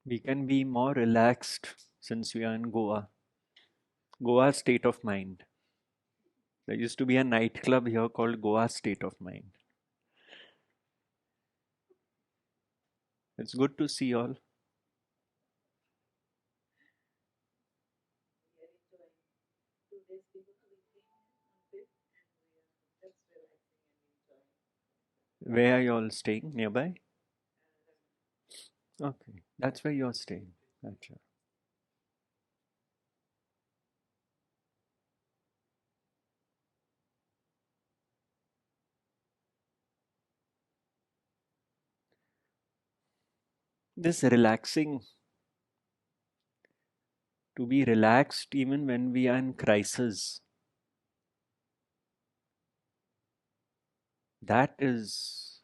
We can be more relaxed since we are in Goa. Goa state of mind. There used to be a nightclub here called Goa State of Mind. It's good to see all. Where are you all staying? Nearby? Okay, that's where you're staying. Gotcha. This relaxing, to be relaxed even when we are in crisis, that is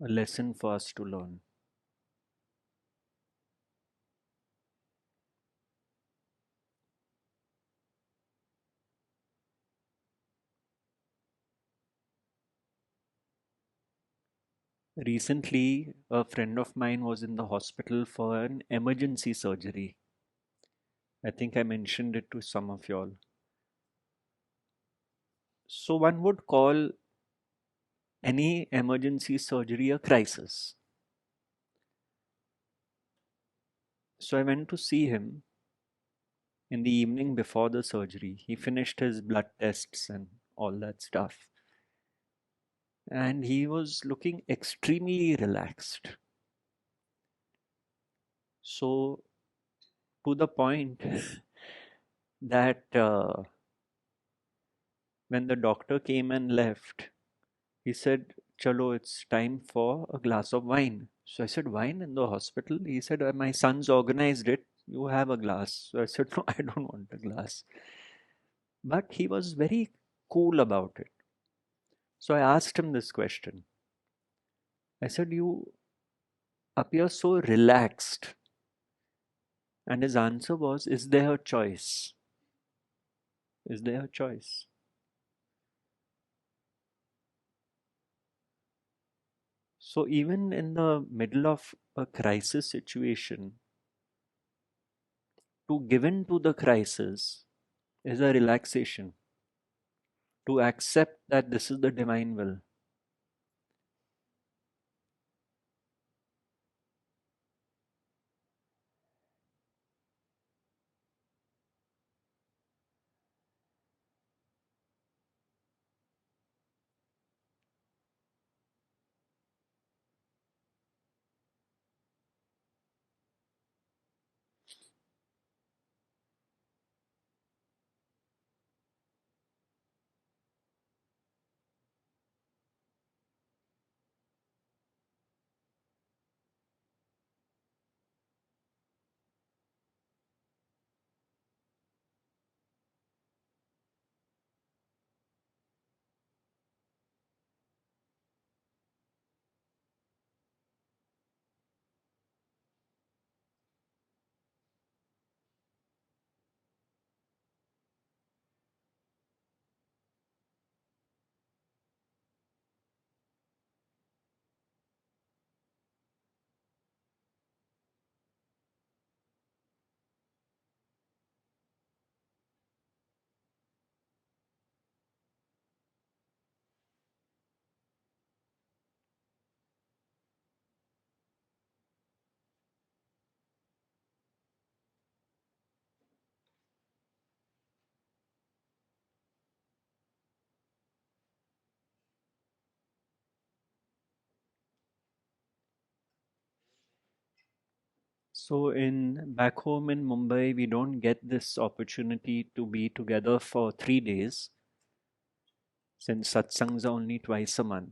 a lesson for us to learn. Recently, a friend of mine was in the hospital for an emergency surgery. I think I mentioned it to some of y'all. So, one would call any emergency surgery a crisis. So, I went to see him in the evening before the surgery. He finished his blood tests and all that stuff. And he was looking extremely relaxed. So, to the point that when the doctor came and left, he said, Chalo, it's time for a glass of wine. So I said, wine in the hospital? He said, my son's organized it. You have a glass. So I said, no, I don't want a glass. But he was very cool about it. So I asked him this question. I said, you appear so relaxed. And his answer was, is there a choice? Is there a choice? So even in the middle of a crisis situation, to give in to the crisis is a relaxation. To accept that this is the divine will. So in back home in Mumbai, we don't get this opportunity to be together for 3 days since satsangs are only twice a month.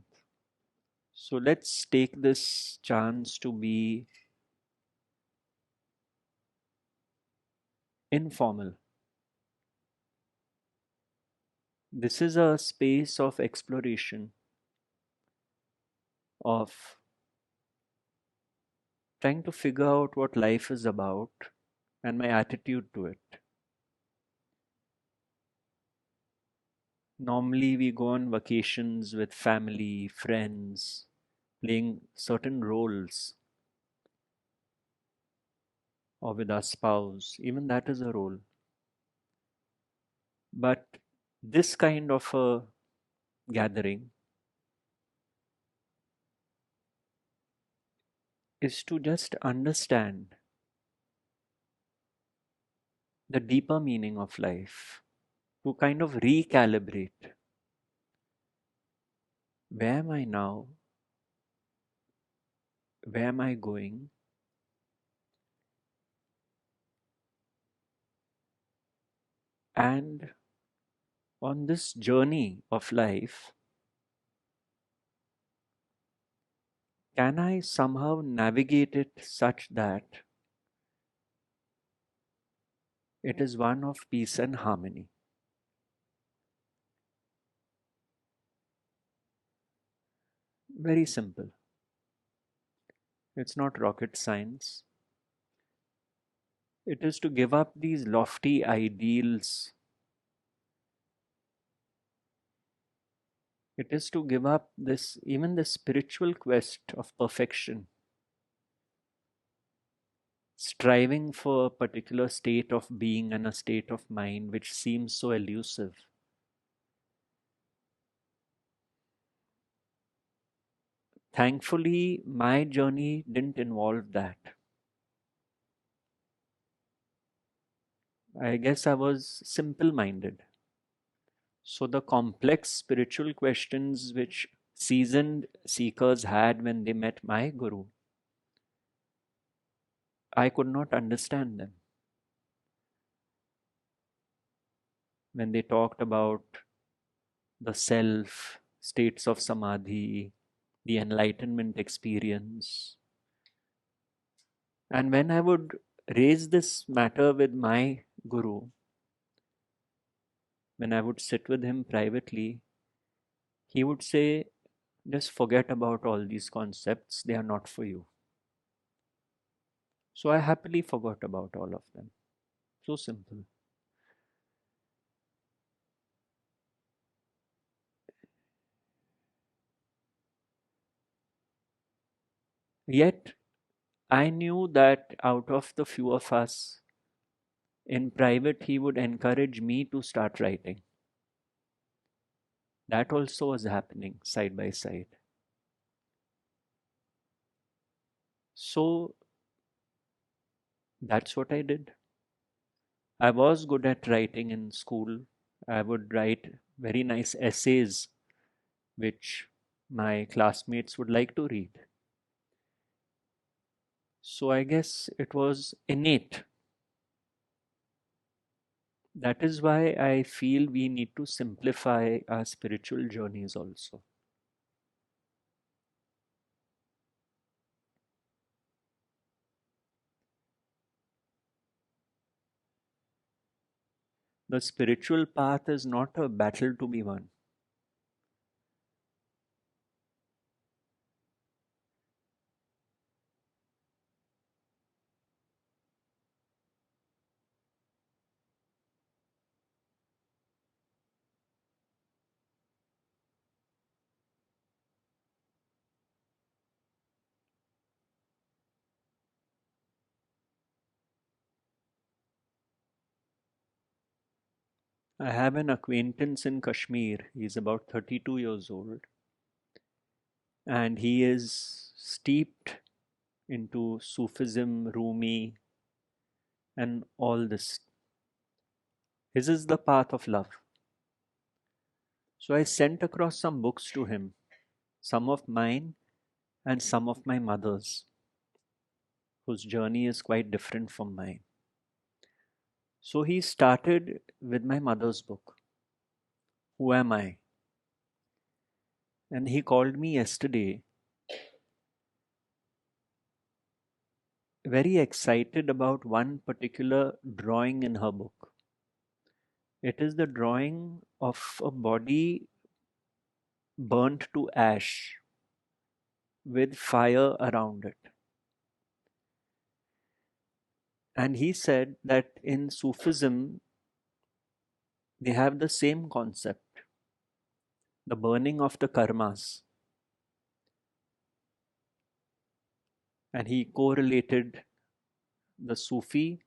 So let's take this chance to be informal. This is a space of exploration, of trying to figure out what life is about and my attitude to it. Normally, we go on vacations with family, friends, playing certain roles, or with our spouse, even that is a role. But this kind of a gathering is to just understand the deeper meaning of life, to kind of recalibrate. Where am I now? Where am I going? And on this journey of life, can I somehow navigate it such that it is one of peace and harmony? Very simple. It's not rocket science. It is to give up these lofty ideals. It is to give up this, even the spiritual quest of perfection, striving for a particular state of being and a state of mind which seems so elusive. Thankfully, my journey didn't involve that. I guess I was simple minded. So, the complex spiritual questions which seasoned seekers had when they met my guru, I could not understand them. When they talked about the self, states of samadhi, the enlightenment experience, and when I would raise this matter with my guru, when I would sit with him privately, he would say, just forget about all these concepts, they are not for you. So I happily forgot about all of them. So simple. Yet I knew that out of the few of us, in private, he would encourage me to start writing. That also was happening side by side. So that's what I did. I was good at writing in school. I would write very nice essays which my classmates would like to read. So I guess it was innate. That is why I feel we need to simplify our spiritual journeys also. The spiritual path is not a battle to be won. I have an acquaintance in Kashmir. He's about 32 years old and he is steeped into Sufism, Rumi, and all this. His is the path of love. So I sent across some books to him, some of mine and some of my mother's, whose journey is quite different from mine. So he started with my mother's book, Who Am I? And he called me yesterday, very excited about one particular drawing in her book. It is the drawing of a body burnt to ash with fire around it. And he said that in Sufism, they have the same concept, the burning of the karmas. And he correlated the Sufi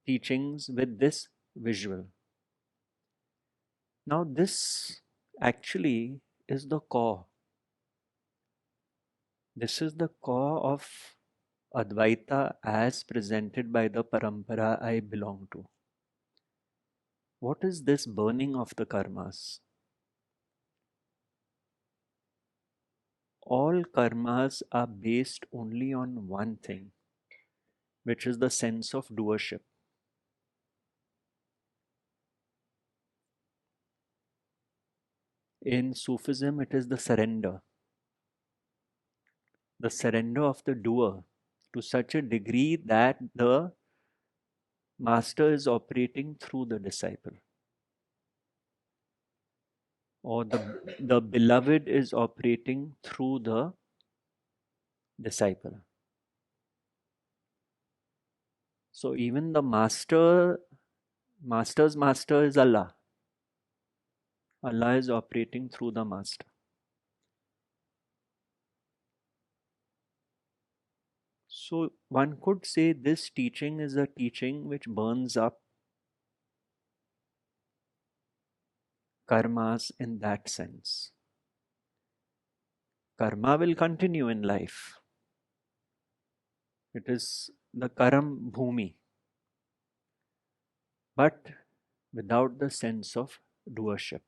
teachings with this visual. Now, this actually is the core. This is the core of Advaita as presented by the parampara I belong to. What is this burning of the karmas? All karmas are based only on one thing, which is the sense of doership. In Sufism, it is the surrender of the doer to such a degree that the master is operating through the disciple, or the beloved is operating through the disciple. So even the master's master is Allah. Allah is operating through the master. So one could say this teaching is a teaching which burns up karmas in that sense. Karma will continue in life. It is the karam bhumi, but without the sense of doership.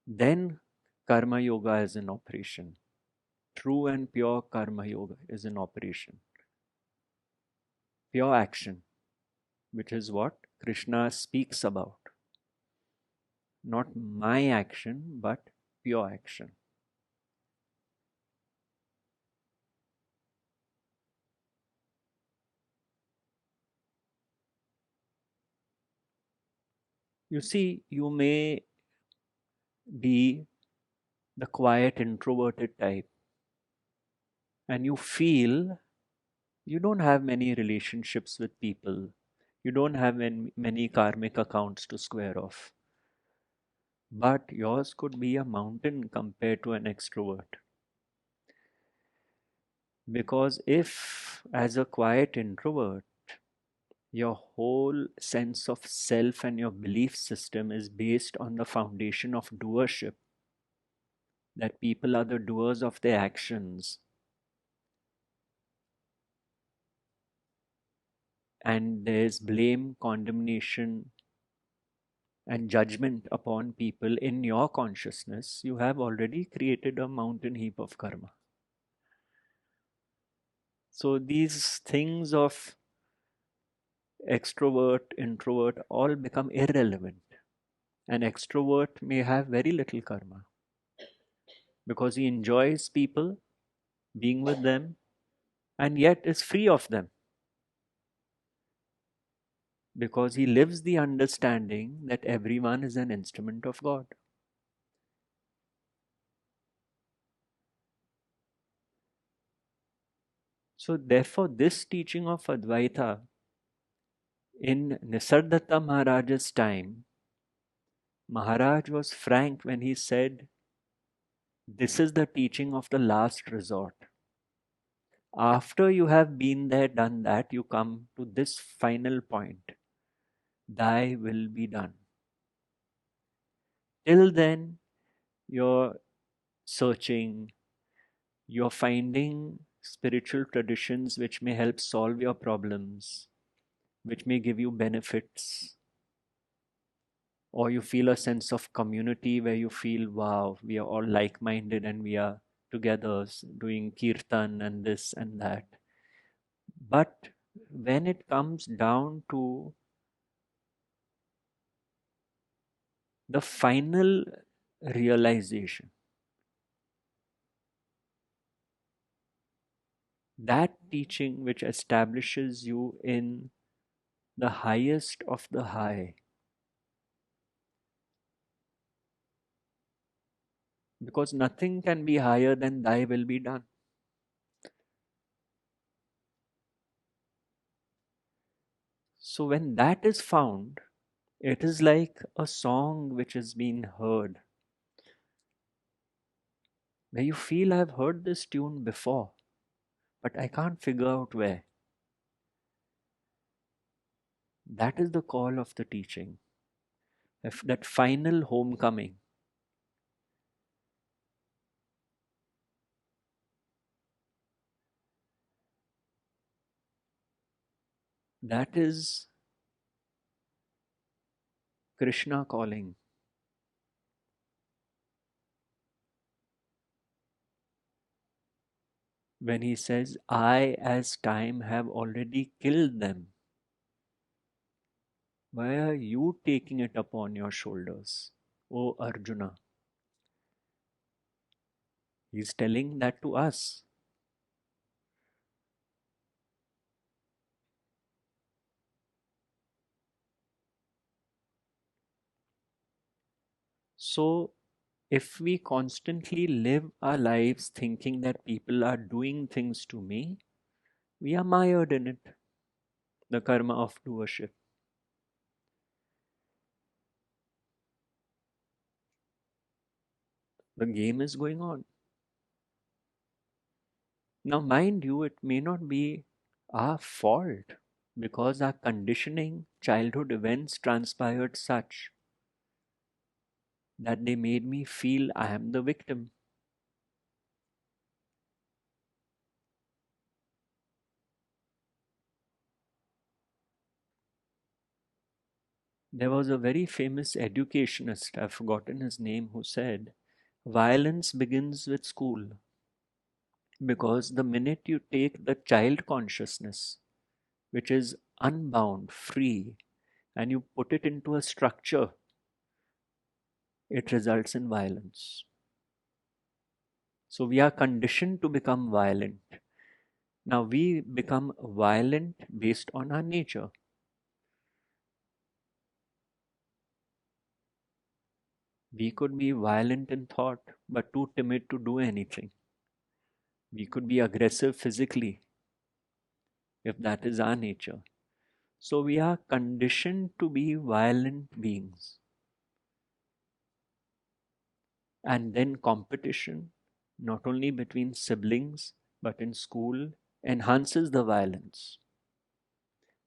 Then karma yoga is in operation. True and pure karma yoga is in operation. Pure action, which is what Krishna speaks about. Not my action, but pure action. You see, you may be the quiet, introverted type, and you feel you don't have many relationships with people. You don't have many karmic accounts to square off. But yours could be a mountain compared to an extrovert. Because if, as a quiet introvert, your whole sense of self and your belief system is based on the foundation of doership, that people are the doers of their actions, and there's blame, condemnation, and judgment upon people in your consciousness, you have already created a mountain heap of karma. So these things of extrovert, introvert all become irrelevant. An extrovert may have very little karma because he enjoys people, being with them, and yet is free of them because he lives the understanding that everyone is an instrument of God. So therefore, this teaching of Advaita in Nisargadatta Maharaj's time, Maharaj was frank when he said, this is the teaching of the last resort. After you have been there, done that, you come to this final point. Thy will be done. Till then, you're searching, you're finding spiritual traditions which may help solve your problems, which may give you benefits, or you feel a sense of community where you feel, wow, we are all like-minded and we are together doing kirtan and this and that. But when it comes down to the final realization, that teaching which establishes you in the highest of the high, because nothing can be higher than thy will be done. So when that is found, it is like a song which has been heard where you feel I've heard this tune before, but I can't figure out where. That is the call of the teaching. If that final homecoming, that is Krishna calling. When he says, I as time have already killed them, why are you taking it upon your shoulders, O Arjuna? He's telling that to us. So, if we constantly live our lives thinking that people are doing things to me, we are mired in it, the karma of doership. The game is going on. Now, mind you, it may not be our fault because our conditioning, childhood events transpired such that they made me feel I am the victim. There was a very famous educationist, I've forgotten his name, who said, violence begins with school because the minute you take the child consciousness, which is unbound, free, and you put it into a structure, it results in violence. So we are conditioned to become violent. Now we become violent based on our nature. We could be violent in thought, but too timid to do anything. We could be aggressive physically, if that is our nature. So we are conditioned to be violent beings. And then competition, not only between siblings, but in school, enhances the violence.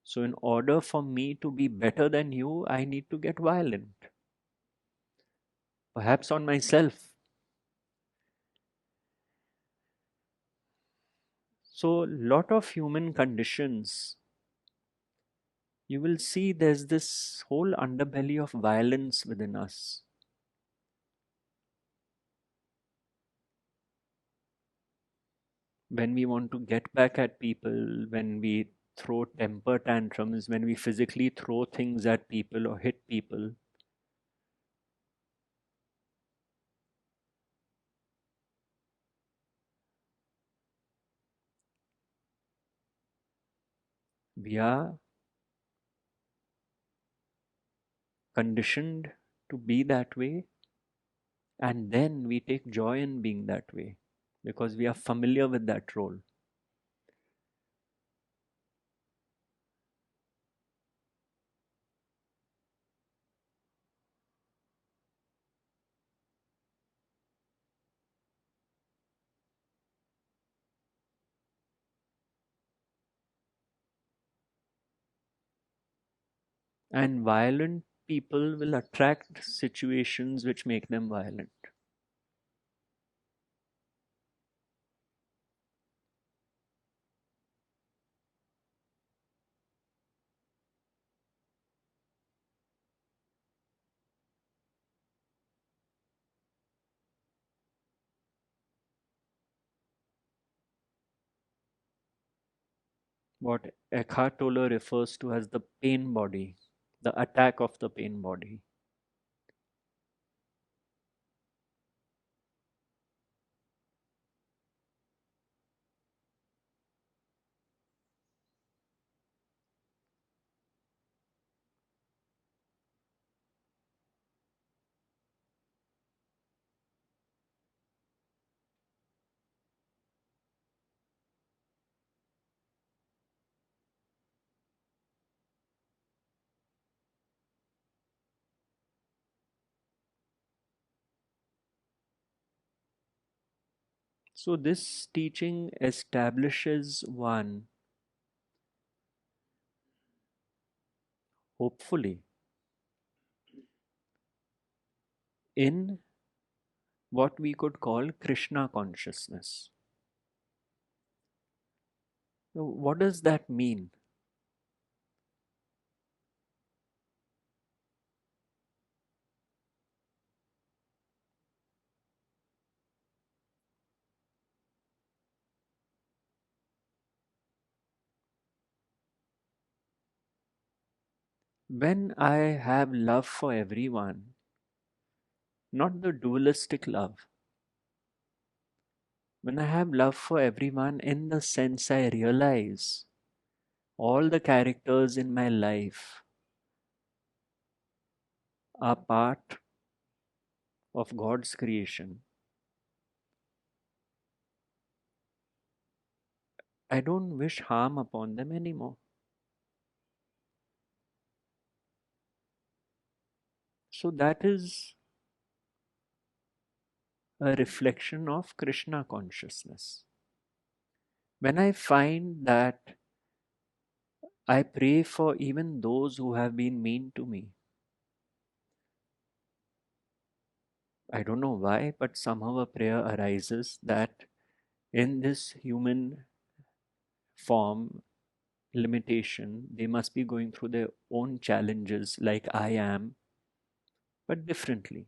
So, in order for me to be better than you, I need to get violent, perhaps on myself. So, lot of human conditions, you will see there's this whole underbelly of violence within us. When we want to get back at people, when we throw temper tantrums, when we physically throw things at people or hit people, we are conditioned to be that way, and then we take joy in being that way because we are familiar with that role. And violent people will attract situations which make them violent. What Eckhart Tolle refers to as the pain body, the attack of the pain body. So this teaching establishes one, hopefully, in what we could call Krishna consciousness. So what does that mean? When I have love for everyone, not the dualistic love, when I have love for everyone in the sense I realize all the characters in my life are part of God's creation, I don't wish harm upon them anymore. So that is a reflection of Krishna consciousness. When I find that I pray for even those who have been mean to me, I don't know why, but somehow a prayer arises that in this human form, limitation, they must be going through their own challenges like I am, but differently.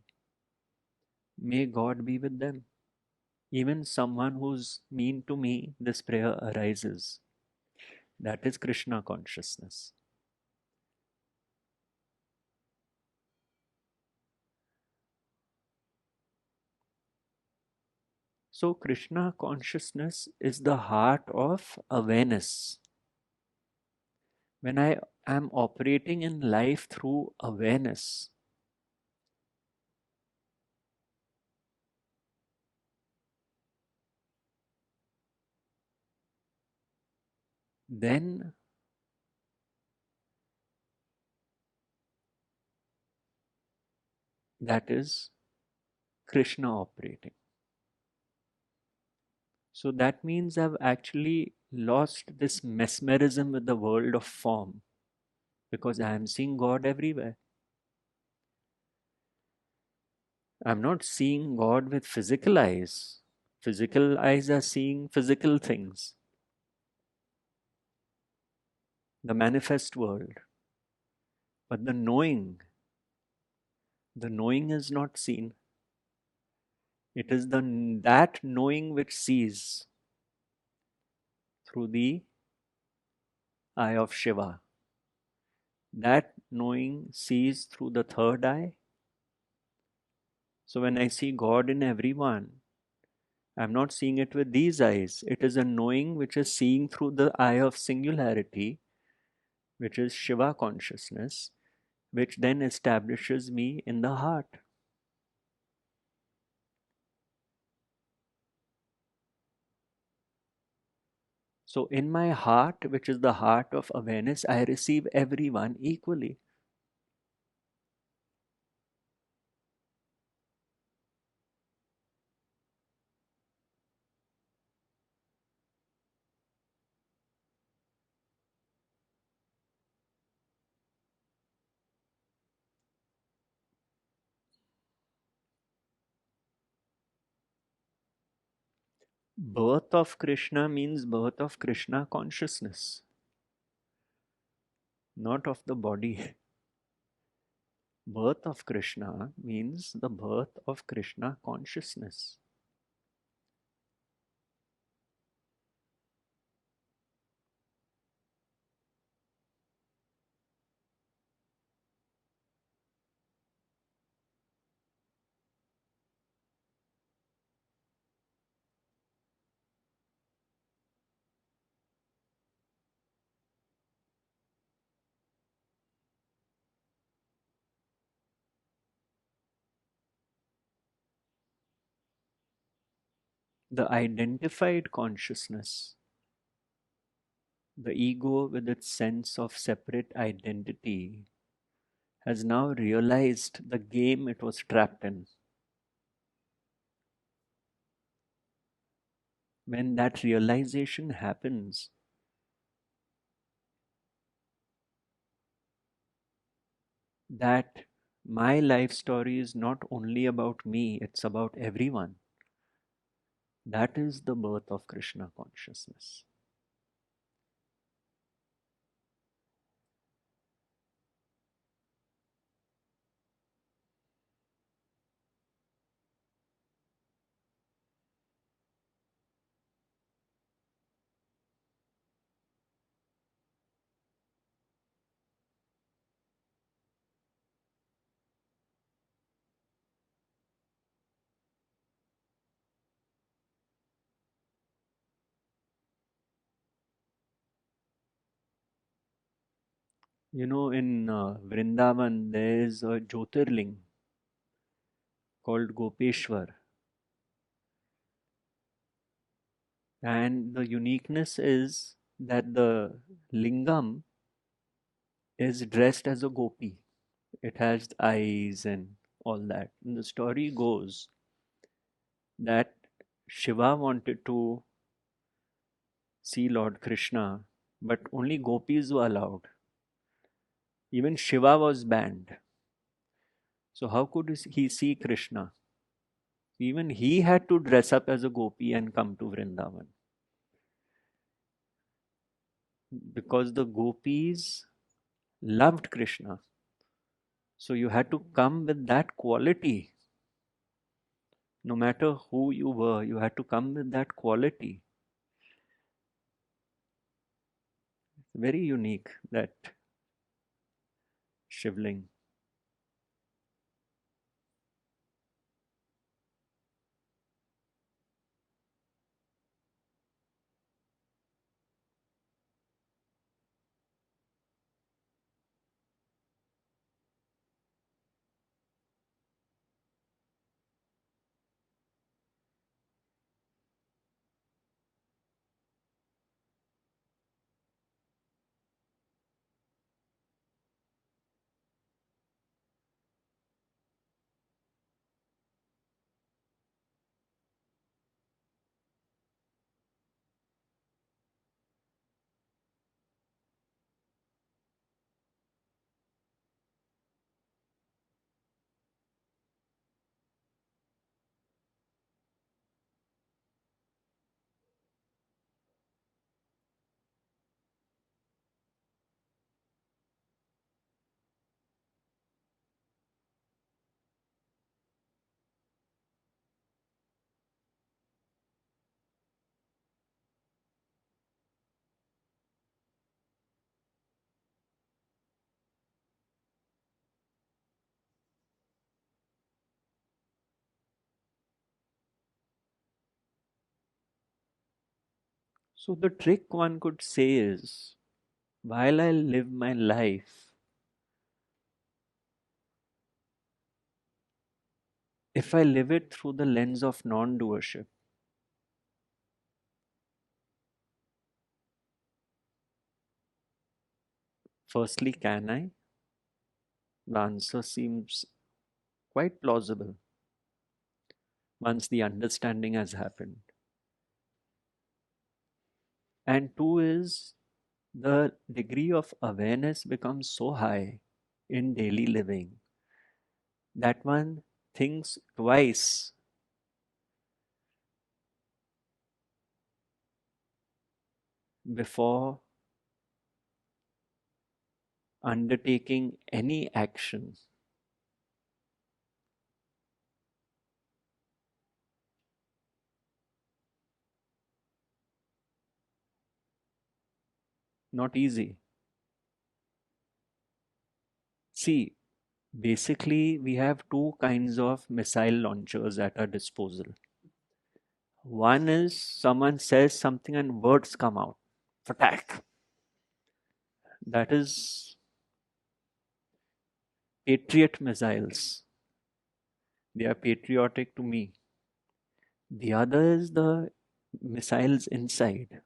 May God be with them. Even someone who's mean to me, this prayer arises. That is Krishna consciousness. So, Krishna consciousness is the heart of awareness. When I am operating in life through awareness, then that is Krishna operating. So that means I've actually lost this mesmerism with the world of form because I am seeing God everywhere. I'm not seeing God with physical eyes. Physical eyes are seeing physical things, the manifest world. But the knowing is not seen. It is that knowing which sees through the eye of Shiva. That knowing sees through the third eye. So when I see God in everyone, I'm not seeing it with these eyes. It is a knowing which is seeing through the eye of singularity, which is Shiva consciousness, which then establishes me in the heart. So in my heart, which is the heart of awareness, I receive everyone equally. Birth of Krishna means birth of Krishna consciousness, not of the body. Birth of Krishna means the birth of Krishna consciousness. The identified consciousness, the ego with its sense of separate identity, has now realized the game it was trapped in. When that realization happens, that my life story is not only about me, it's about everyone. That is the birth of Krishna consciousness. In Vrindavan, there is a Jyotirling called Gopeshwar, and the uniqueness is that the lingam is dressed as a gopi. It has eyes and all that. And the story goes that Shiva wanted to see Lord Krishna, but only gopis were allowed. Even Shiva was banned. So how could he see Krishna? Even he had to dress up as a gopi and come to Vrindavan. Because the gopis loved Krishna. So you had to come with that quality. No matter who you were, you had to come with that quality. Very unique, that Shivling. So the trick one could say is, while I live my life, if I live it through the lens of non-doership, firstly, can I? The answer seems quite plausible once the understanding has happened. And two is, the degree of awareness becomes so high in daily living that one thinks twice before undertaking any action. Not easy. See, basically, we have two kinds of missile launchers at our disposal. One is someone says something and words come out. Attack. That is patriot missiles. They are patriotic to me. The other is the missiles inside,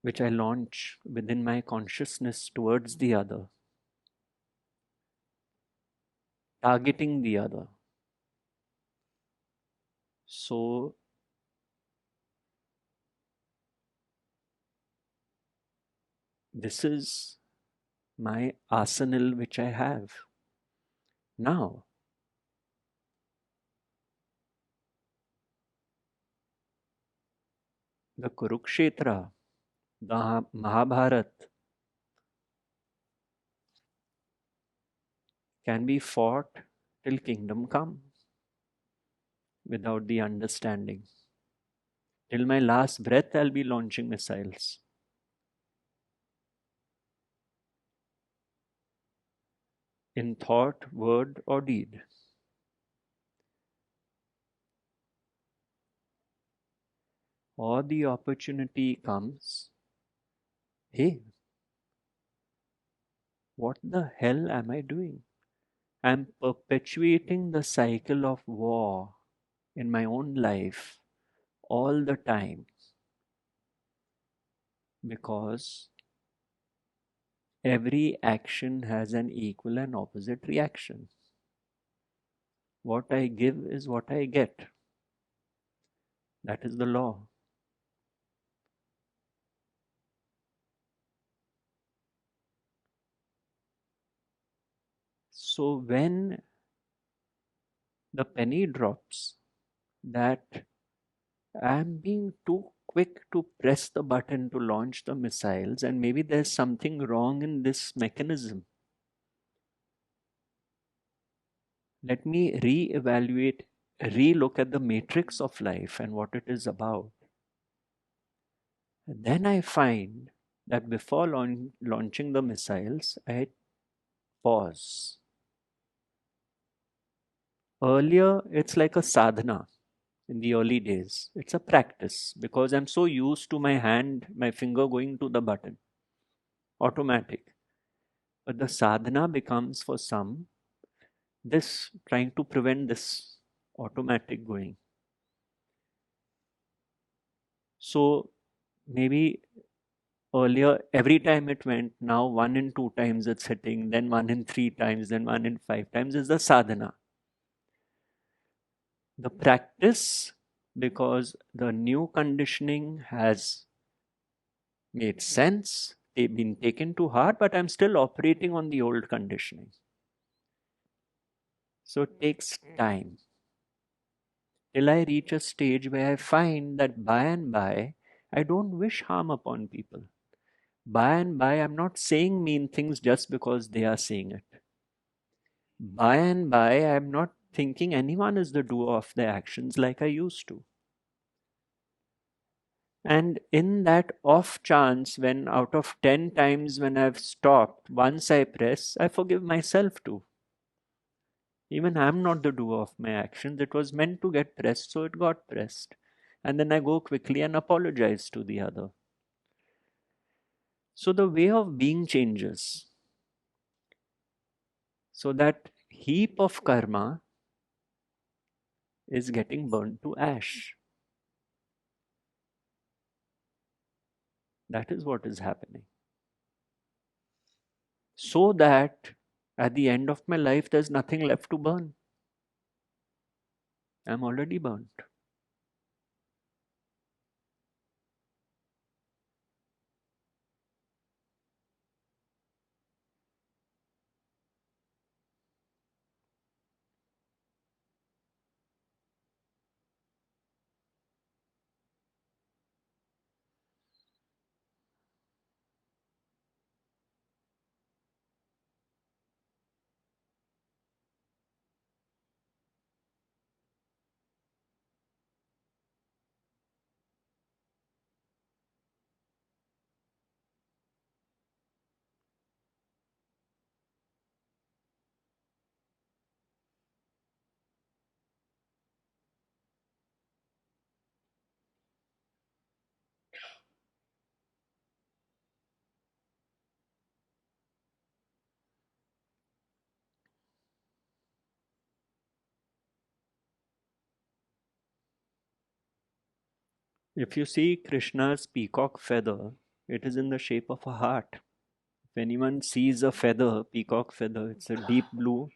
which I launch within my consciousness towards the other, targeting the other. So this is my arsenal which I have. Now, the Kurukshetra, the Mahabharat can be fought till kingdom come without the understanding. Till my last breath, I'll be launching missiles. In thought, word, or deed. Or the opportunity comes, hey, what the hell am I doing? I'm perpetuating the cycle of war in my own life all the time because every action has an equal and opposite reaction. What I give is what I get. That is the law. So when the penny drops that I'm being too quick to press the button to launch the missiles, and maybe there's something wrong in this mechanism. Let me re-evaluate, re-look at the matrix of life and what it is about. And then I find that before launching the missiles, I pause. Earlier, it's like a sadhana in the early days. It's a practice because I'm so used to my hand, my finger going to the button, automatic. But the sadhana becomes for some this trying to prevent this automatic going. So maybe earlier, every time it went, now 1 in 2 times it's hitting, then 1 in 3 times, then 1 in 5 times is the sadhana. The practice, because the new conditioning has made sense, they've been taken to heart, but I'm still operating on the old conditioning. So it takes time till I reach a stage where I find that by and by, I don't wish harm upon people. By and by, I'm not saying mean things just because they are saying it. By and by, I'm not thinking anyone is the doer of their actions like I used to. And in that off chance, when out of 10 times when I've stopped, once I press, I forgive myself too. Even I'm not the doer of my actions. It was meant to get pressed, so it got pressed. And then I go quickly and apologize to the other. So the way of being changes. So that heap of karma is getting burned to ash. That is what is happening. So that at the end of my life, there's nothing left to burn. I'm already burnt. If you see Krishna's peacock feather, it is in the shape of a heart. If anyone sees a feather, peacock feather, it's a deep blue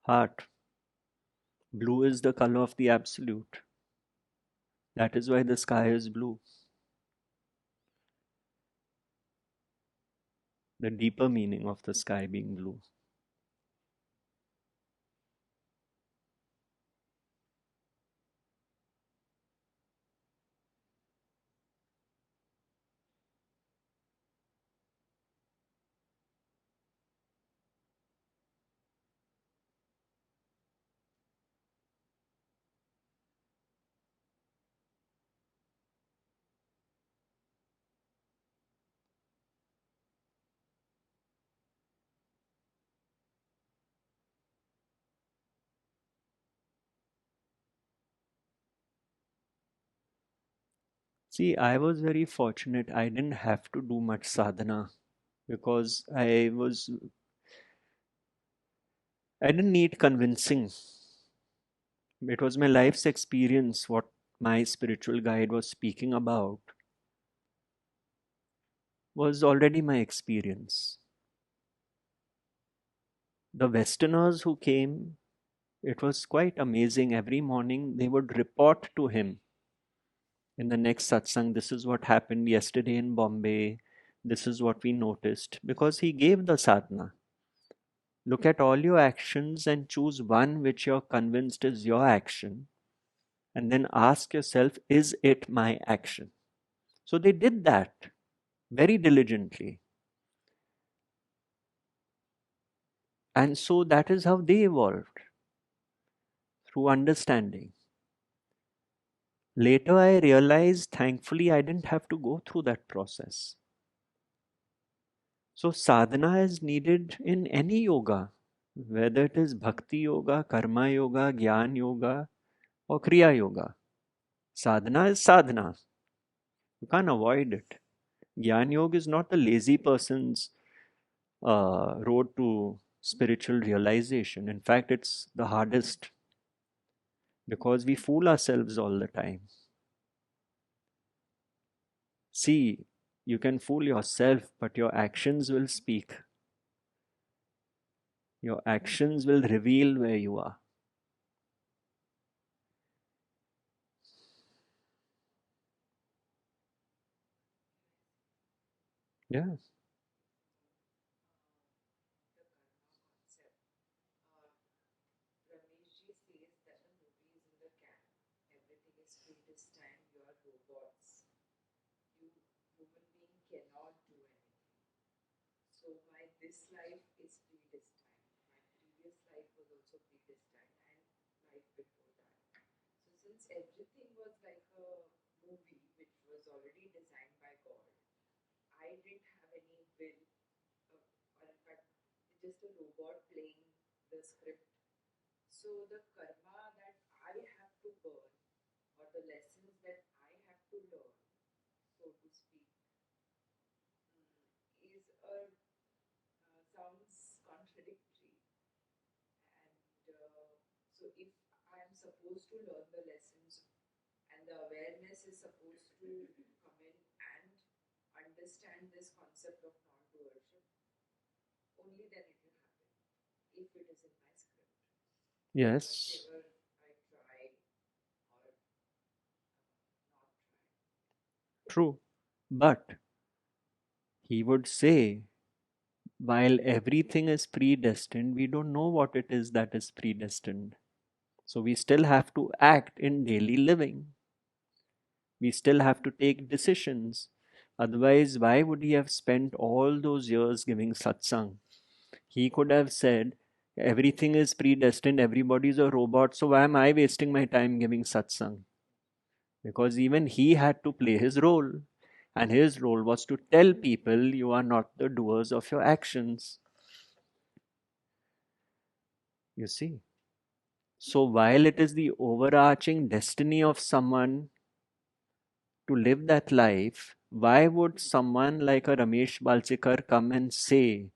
heart. Blue is the color of the absolute. That is why the sky is blue. The deeper meaning of the sky being blue. See, I was very fortunate. I didn't have to do much sadhana because I didn't need convincing. It was my life's experience, what my spiritual guide was speaking about was already my experience. The Westerners who came, it was quite amazing. Every morning they would report to him in the next satsang, this is what happened yesterday in Bombay, this is what we noticed, because he gave the sadhana. Look at all your actions and choose one which you're convinced is your action, and then ask yourself, is it my action? So they did that very diligently. And so that is how they evolved, through understanding. Later, I realized, thankfully, I didn't have to go through that process. So, sadhana is needed in any yoga, whether it is bhakti yoga, karma yoga, jnana yoga, or kriya yoga. Sadhana is sadhana. You can't avoid it. Jnana yoga is not the lazy person's road to spiritual realization. In fact, it's the hardest because we fool ourselves all the time. See, you can fool yourself, but your actions will speak. Your actions will reveal where you are. Yeah. Ramesh ji says that the movie is in the can. Everything is predestined. You are robots. You human being cannot do anything. So my this life is predestined. My previous life was also predestined, and life before that. So since everything was like a movie which was already designed by God, I didn't have any will, or in fact, just a robot playing the script. So the karma that I have to burn, or the lessons that I have to learn, so to speak, is a sounds contradictory. And so if I am supposed to learn the lessons, and the awareness is supposed to come in and understand this concept of non-doership, only then it will happen. If it is in my script, Yes. whatever I try or not try. True. But he would say, while everything is predestined, we don't know what it is that is predestined. So we still have to act in daily living. We still have to take decisions. Otherwise, why would he have spent all those years giving satsang? He could have said, everything is predestined, everybody is a robot, so why am I wasting my time giving satsang? Because even he had to play his role. And his role was to tell people you are not the doers of your actions. You see? So while it is the overarching destiny of someone to live that life, why would someone like a Ramesh Balchikar come and say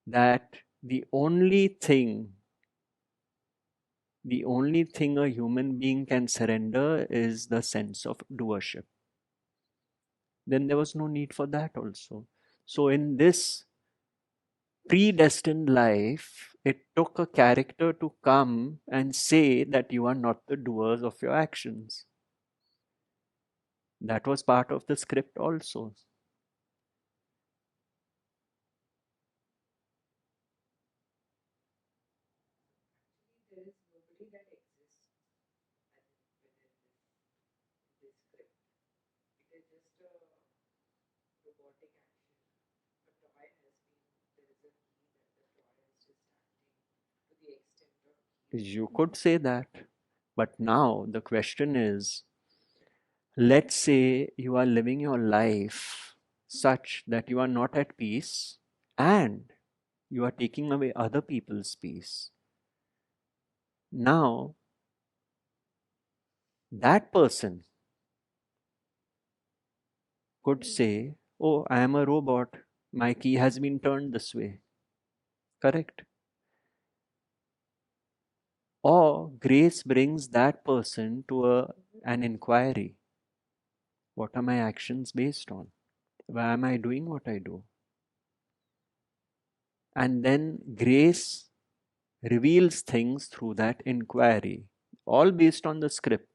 that the only thing a human being can surrender is the sense of doership? Then there was no need for that also. So in this predestined life, it took a character to come and say that you are not the doers of your actions. That was part of the script also. There is nobody that exists within this script. It is just a robotic action. A toy has been, there is a key that the toy is just acting to the extent of You could say that. But now the question is, let's say you are living your life such that you are not at peace and you are taking away other people's peace. Now, that person could say, oh, I am a robot. My key has been turned this way. Correct? Or grace brings that person to an inquiry. What are my actions based on? Why am I doing what I do? And then grace reveals things through that inquiry, all based on the script.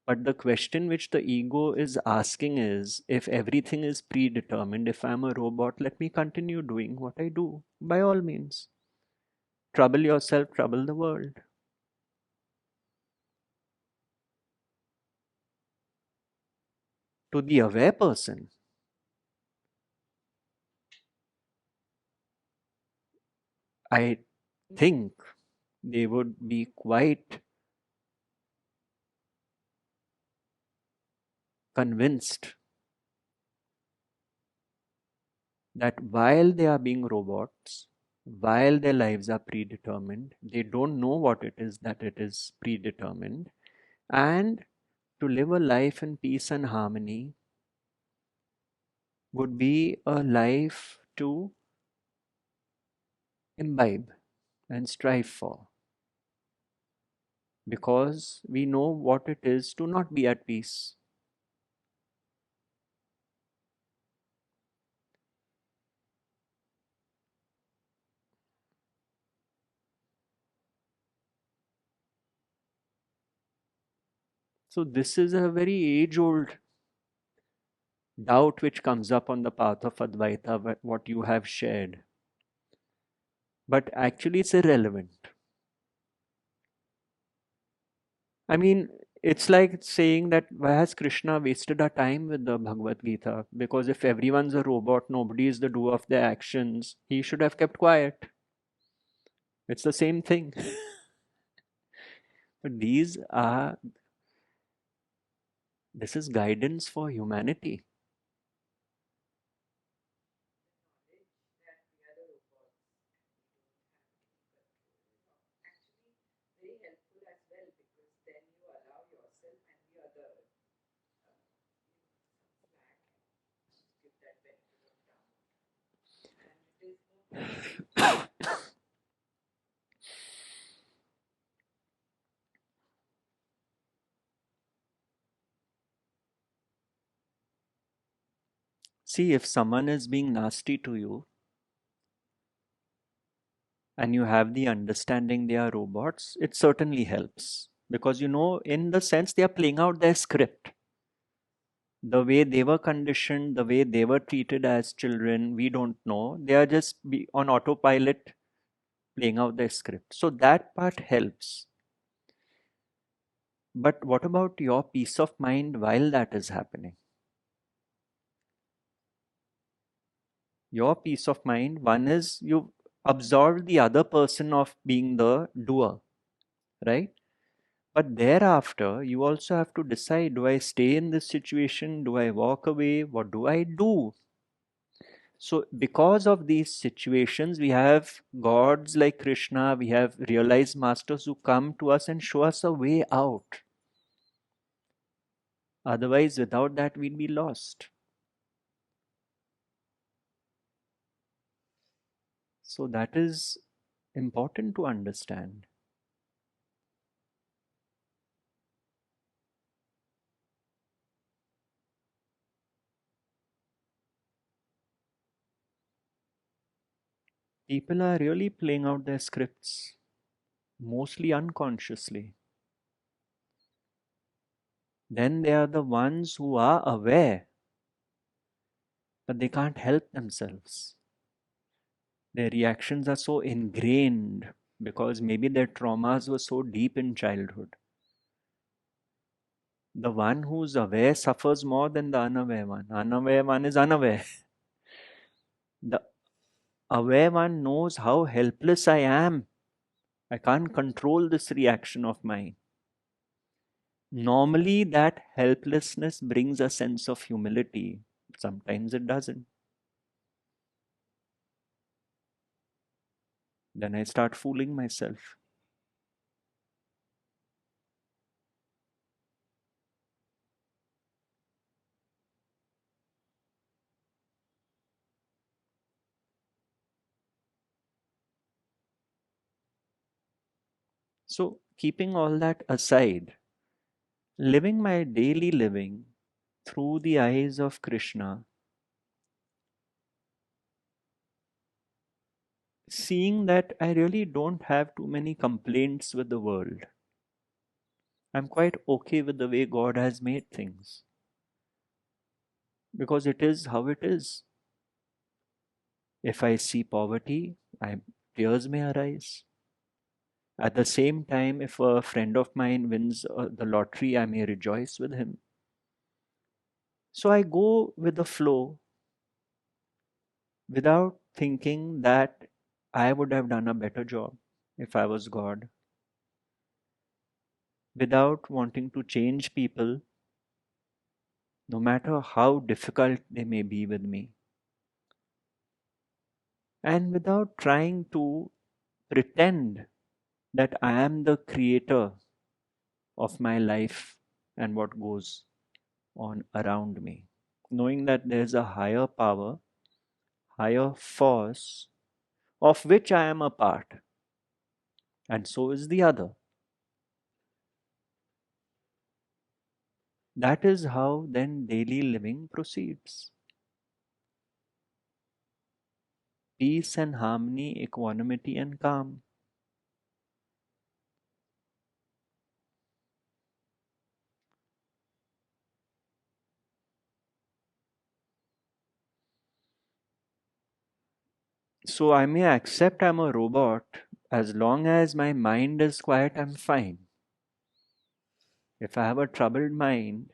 But the question which the ego is asking is, if everything is predetermined, if I'm a robot, let me continue doing what I do. By all means. Trouble yourself, trouble the world. To the aware person, I think they would be quite convinced that while they are being robots, while their lives are predetermined, they don't know what it is that it is predetermined. And to live a life in peace and harmony would be a life to imbibe and strive for. Because we know what it is to not be at peace. So, this is a very age old doubt which comes up on the path of Advaita, what you have shared. But actually, it's irrelevant. I mean, it's like saying that why has Krishna wasted our time with the Bhagavad Gita? Because if everyone's a robot, nobody is the doer of their actions, he should have kept quiet. It's the same thing. But this is guidance for humanity. knowledge that we are the robots and we don't have any control. Actually, very helpful as well because then you allow yourself and the other some slack and give that benefit of doubt. And it is no punishment. See, if someone is being nasty to you and you have the understanding they are robots, it certainly helps. Because in the sense they are playing out their script. The way they were conditioned, the way they were treated as children, we don't know. They are just on autopilot playing out their script. So that part helps. But what about your peace of mind while that is happening? Your peace of mind, one is you absolve the other person of being the doer, right? But thereafter, you also have to decide, do I stay in this situation? Do I walk away? What do I do? So, because of these situations, we have gods like Krishna, we have realized masters who come to us and show us a way out. Otherwise, without that, we'd be lost. So, that is important to understand. People are really playing out their scripts, mostly unconsciously. Then they are the ones who are aware, but they can't help themselves. Their reactions are so ingrained because maybe their traumas were so deep in childhood. The one who's aware suffers more than the unaware one. Unaware one is unaware. The aware one knows how helpless I am. I can't control this reaction of mine. Normally, that helplessness brings a sense of humility. Sometimes it doesn't. Then I start fooling myself. So, keeping all that aside, living my daily living through the eyes of Krishna, seeing that I really don't have too many complaints with the world. I'm quite okay with the way God has made things because it is how it is. If I see poverty, tears may arise. At the same time, if a friend of mine wins the lottery, I may rejoice with him. So I go with the flow without thinking that I would have done a better job if I was God, without wanting to change people, no matter how difficult they may be with me, and without trying to pretend that I am the creator of my life and what goes on around me, knowing that there's a higher power, higher force of which I am a part, and so is the other. That is how then daily living proceeds. Peace and harmony, equanimity and calm. So I may accept I'm a robot as long as my mind is quiet, I'm fine. If I have a troubled mind,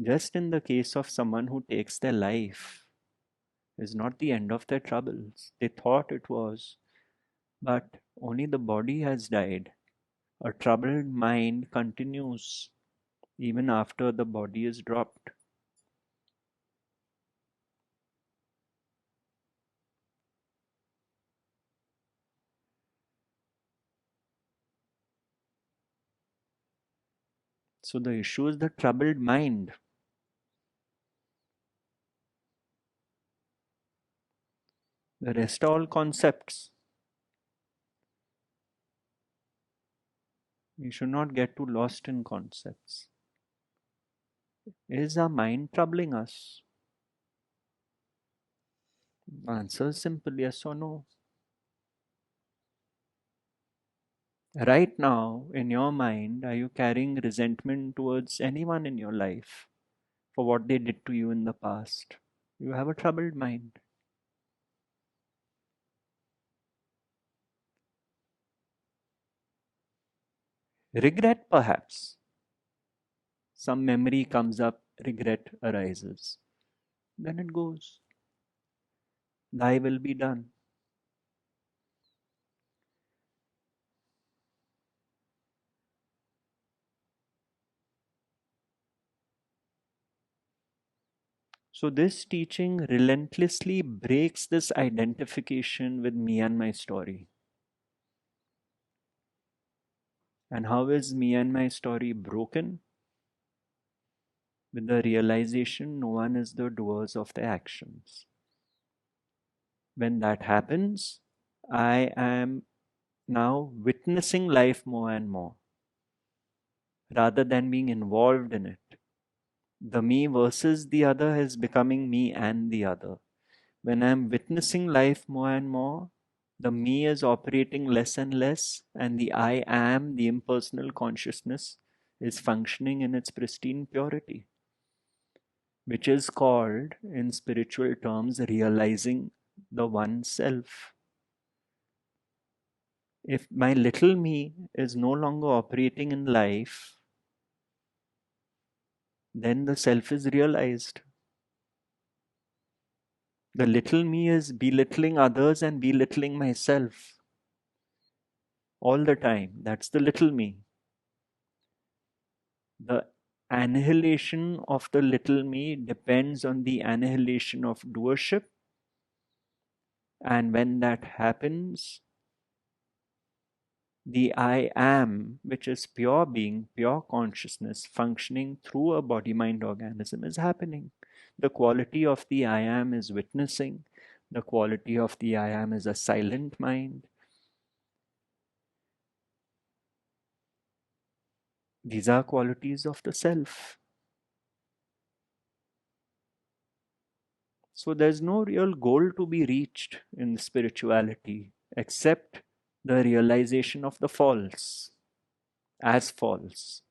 just in the case of someone who takes their life, is not the end of their troubles. They thought it was, but only the body has died. A troubled mind continues even after the body is dropped. So the issue is the troubled mind. The rest are all concepts. We should not get too lost in concepts. Is our mind troubling us? Answer is simple yes or no. Right now, in your mind, are you carrying resentment towards anyone in your life for what they did to you in the past? You have a troubled mind. Regret, perhaps. Some memory comes up, regret arises. Then it goes. Thy will be done. So, this teaching relentlessly breaks this identification with me and my story. And how is me and my story broken? With the realization no one is the doers of their actions. When that happens, I am now witnessing life more and more rather than being involved in it. The me versus the other is becoming me and the other. When I'm witnessing life more and more, the me is operating less and less, and the I am, the impersonal consciousness, is functioning in its pristine purity, which is called, in spiritual terms, realizing the one self. If my little me is no longer operating in life, then the self is realized. The little me is belittling others and belittling myself all the time. That's the little me. The annihilation of the little me depends on the annihilation of doership. And when that happens, the I am, which is pure being, pure consciousness, functioning through a body mind organism, is happening. The quality of the I am is witnessing. The quality of the I am is a silent mind. These are qualities of the self. So there's no real goal to be reached in spirituality except the realization of the false as false.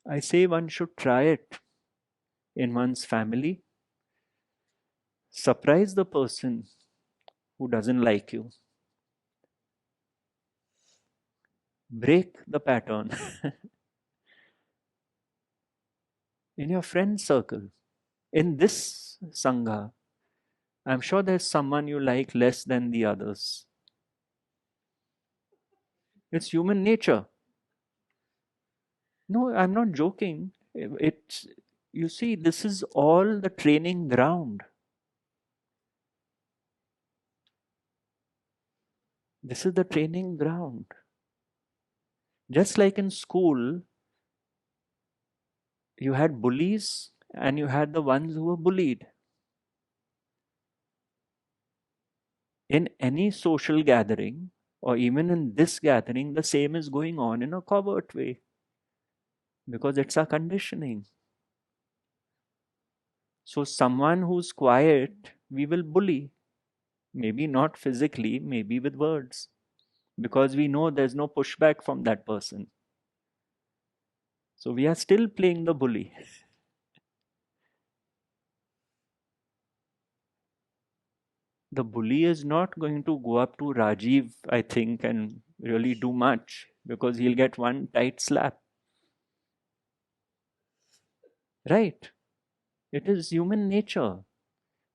I say one should try it in one's family. Surprise the person who doesn't like you. Break the pattern in your friend circle. In this Sangha, I'm sure there's someone you like less than the others. It's human nature. No, I'm not joking. It's, you see, this is all the training ground. This is the training ground. Just like in school, you had bullies and you had the ones who were bullied. In any social gathering, or even in this gathering, the same is going on in a covert way because it's our conditioning. So, someone who's quiet, we will bully. Maybe not physically, maybe with words, because we know there's no pushback from that person. So, we are still playing the bully. The bully is not going to go up to Rajiv, I think, and really do much because he'll get one tight slap. Right? It is human nature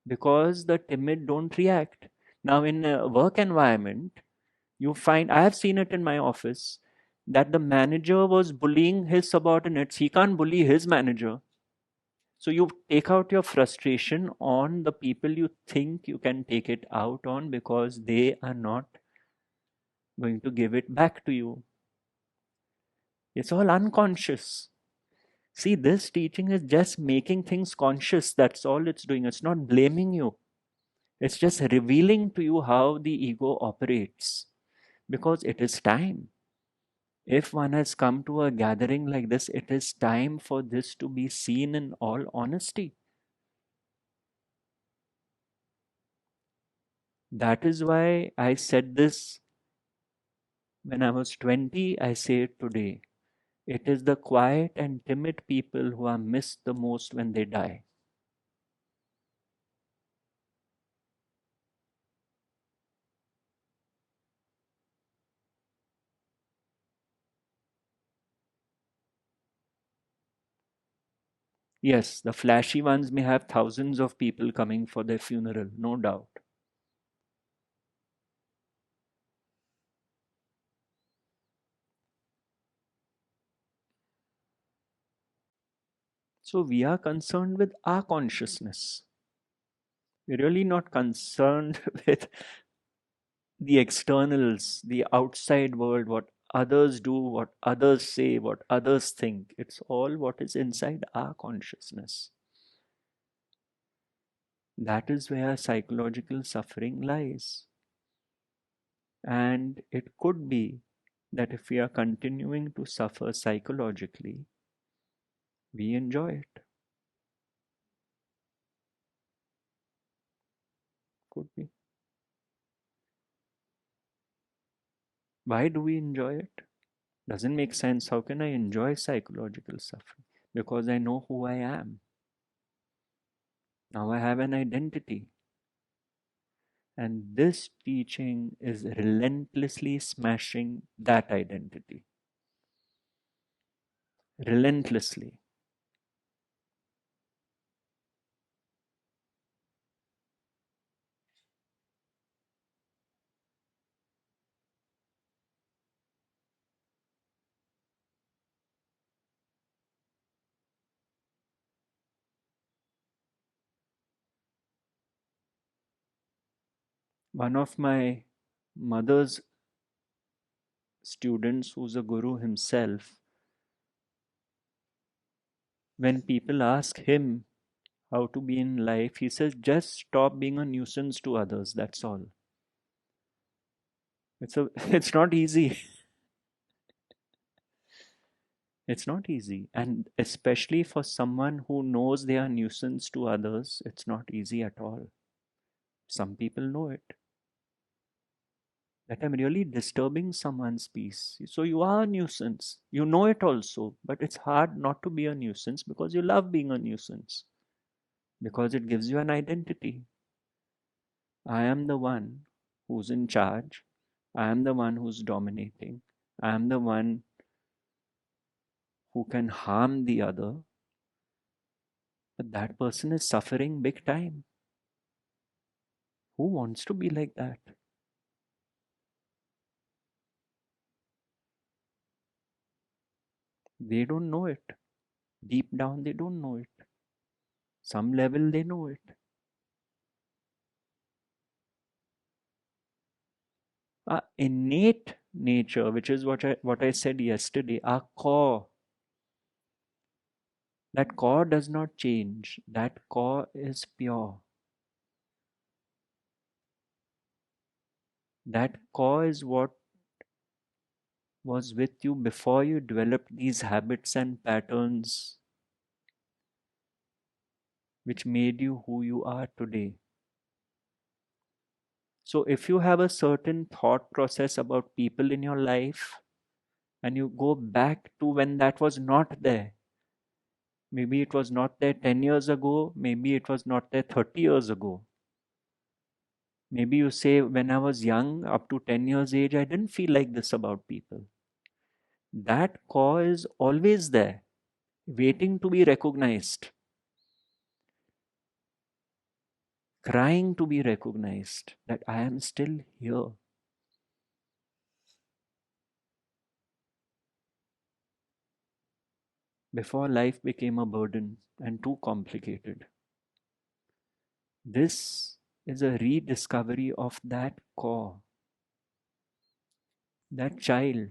because the timid don't react. Now, in a work environment, you find, I have seen it in my office, that the manager was bullying his subordinates. He can't bully his manager. So you take out your frustration on the people you think you can take it out on because they are not going to give it back to you. It's all unconscious. See, this teaching is just making things conscious. That's all it's doing. It's not blaming you. It's just revealing to you how the ego operates because it is time. If one has come to a gathering like this, it is time for this to be seen in all honesty. That is why I said this when I was 20, I say it today. It is the quiet and timid people who are missed the most when they die. Yes, the flashy ones may have thousands of people coming for their funeral, no doubt. So we are concerned with our consciousness. We're really not concerned with the externals, the outside world, what others do, what others say, what others think. It's all what is inside our consciousness. That is where psychological suffering lies. And it could be that if we are continuing to suffer psychologically, we enjoy it. Could be. Why do we enjoy it? Doesn't make sense. How can I enjoy psychological suffering? Because I know who I am. Now I have an identity. And this teaching is relentlessly smashing that identity. Relentlessly. One of my mother's students, who's a guru himself, when people ask him how to be in life, he says, just stop being a nuisance to others. That's all. It's not easy. It's not easy. And especially for someone who knows they are nuisance to others, it's not easy at all. Some people know it. That I'm really disturbing someone's peace. So you are a nuisance. You know it also, but it's hard not to be a nuisance because you love being a nuisance. Because it gives you an identity. I am the one who's in charge. I am the one who's dominating. I am the one who can harm the other. But that person is suffering big time. Who wants to be like that? They don't know it. Deep down, they don't know it. Some level, they know it. Our innate nature, which is what I said yesterday, our core, that core does not change. That core is pure. That core is what was with you before you developed these habits and patterns which made you who you are today. So, if you have a certain thought process about people in your life and you go back to when that was not there, maybe it was not there 10 years ago, maybe it was not there 30 years ago. Maybe you say, when I was young, up to 10 years age, I didn't feel like this about people. That core is always there, waiting to be recognized, crying to be recognized that I am still here. Before life became a burden and too complicated. This is a rediscovery of that core, that child.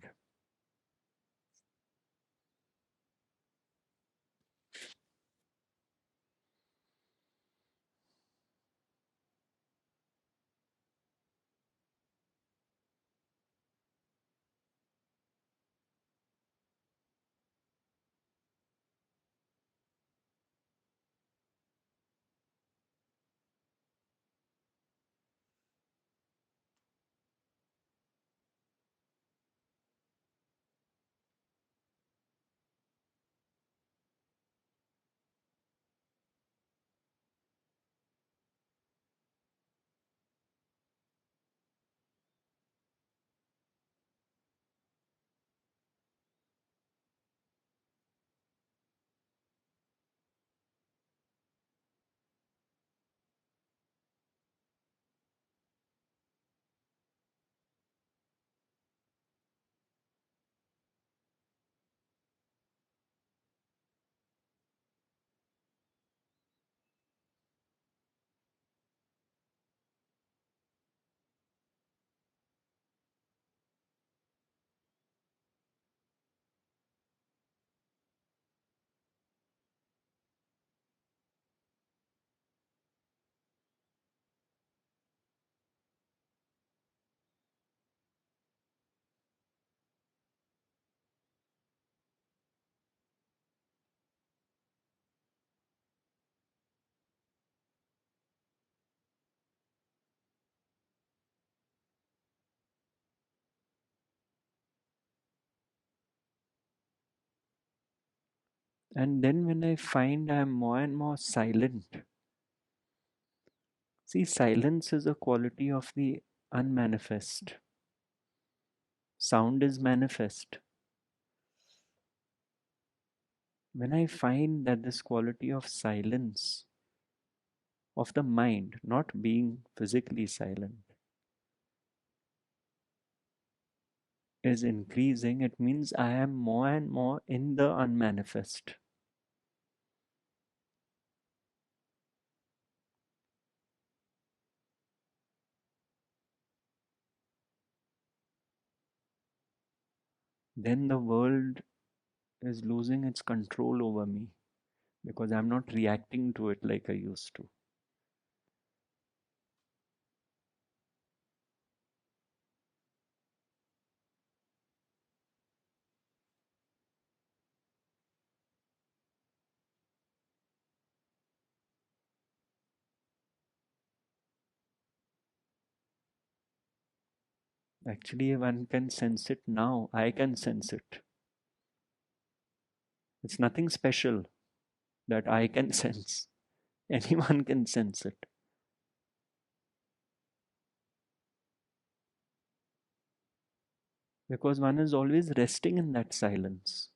And then when I find I'm more and more silent, see, silence is a quality of the unmanifest. Sound is manifest. When I find that this quality of silence, of the mind, not being physically silent, is increasing, it means I am more and more in the unmanifest. Then the world is losing its control over me because I'm not reacting to it like I used to. Actually, one can sense it now. I can sense it. It's nothing special that I can sense. Anyone can sense it. Because one is always resting in that silence.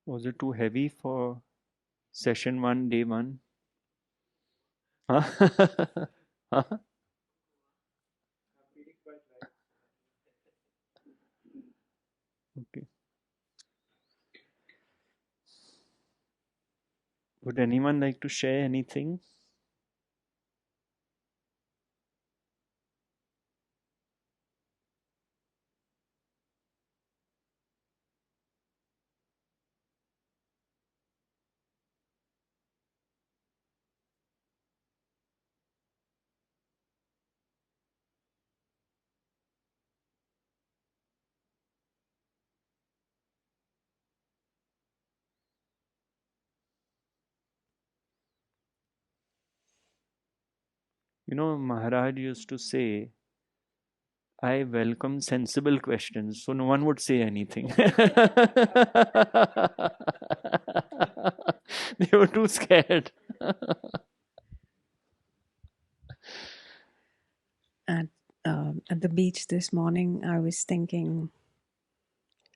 Was it too heavy for session one, day one? Huh? Huh? Okay. Would anyone like to share anything? You know, Maharaj used to say, I welcome sensible questions, so no one would say anything. They were too scared. At at the beach this morning, I was thinking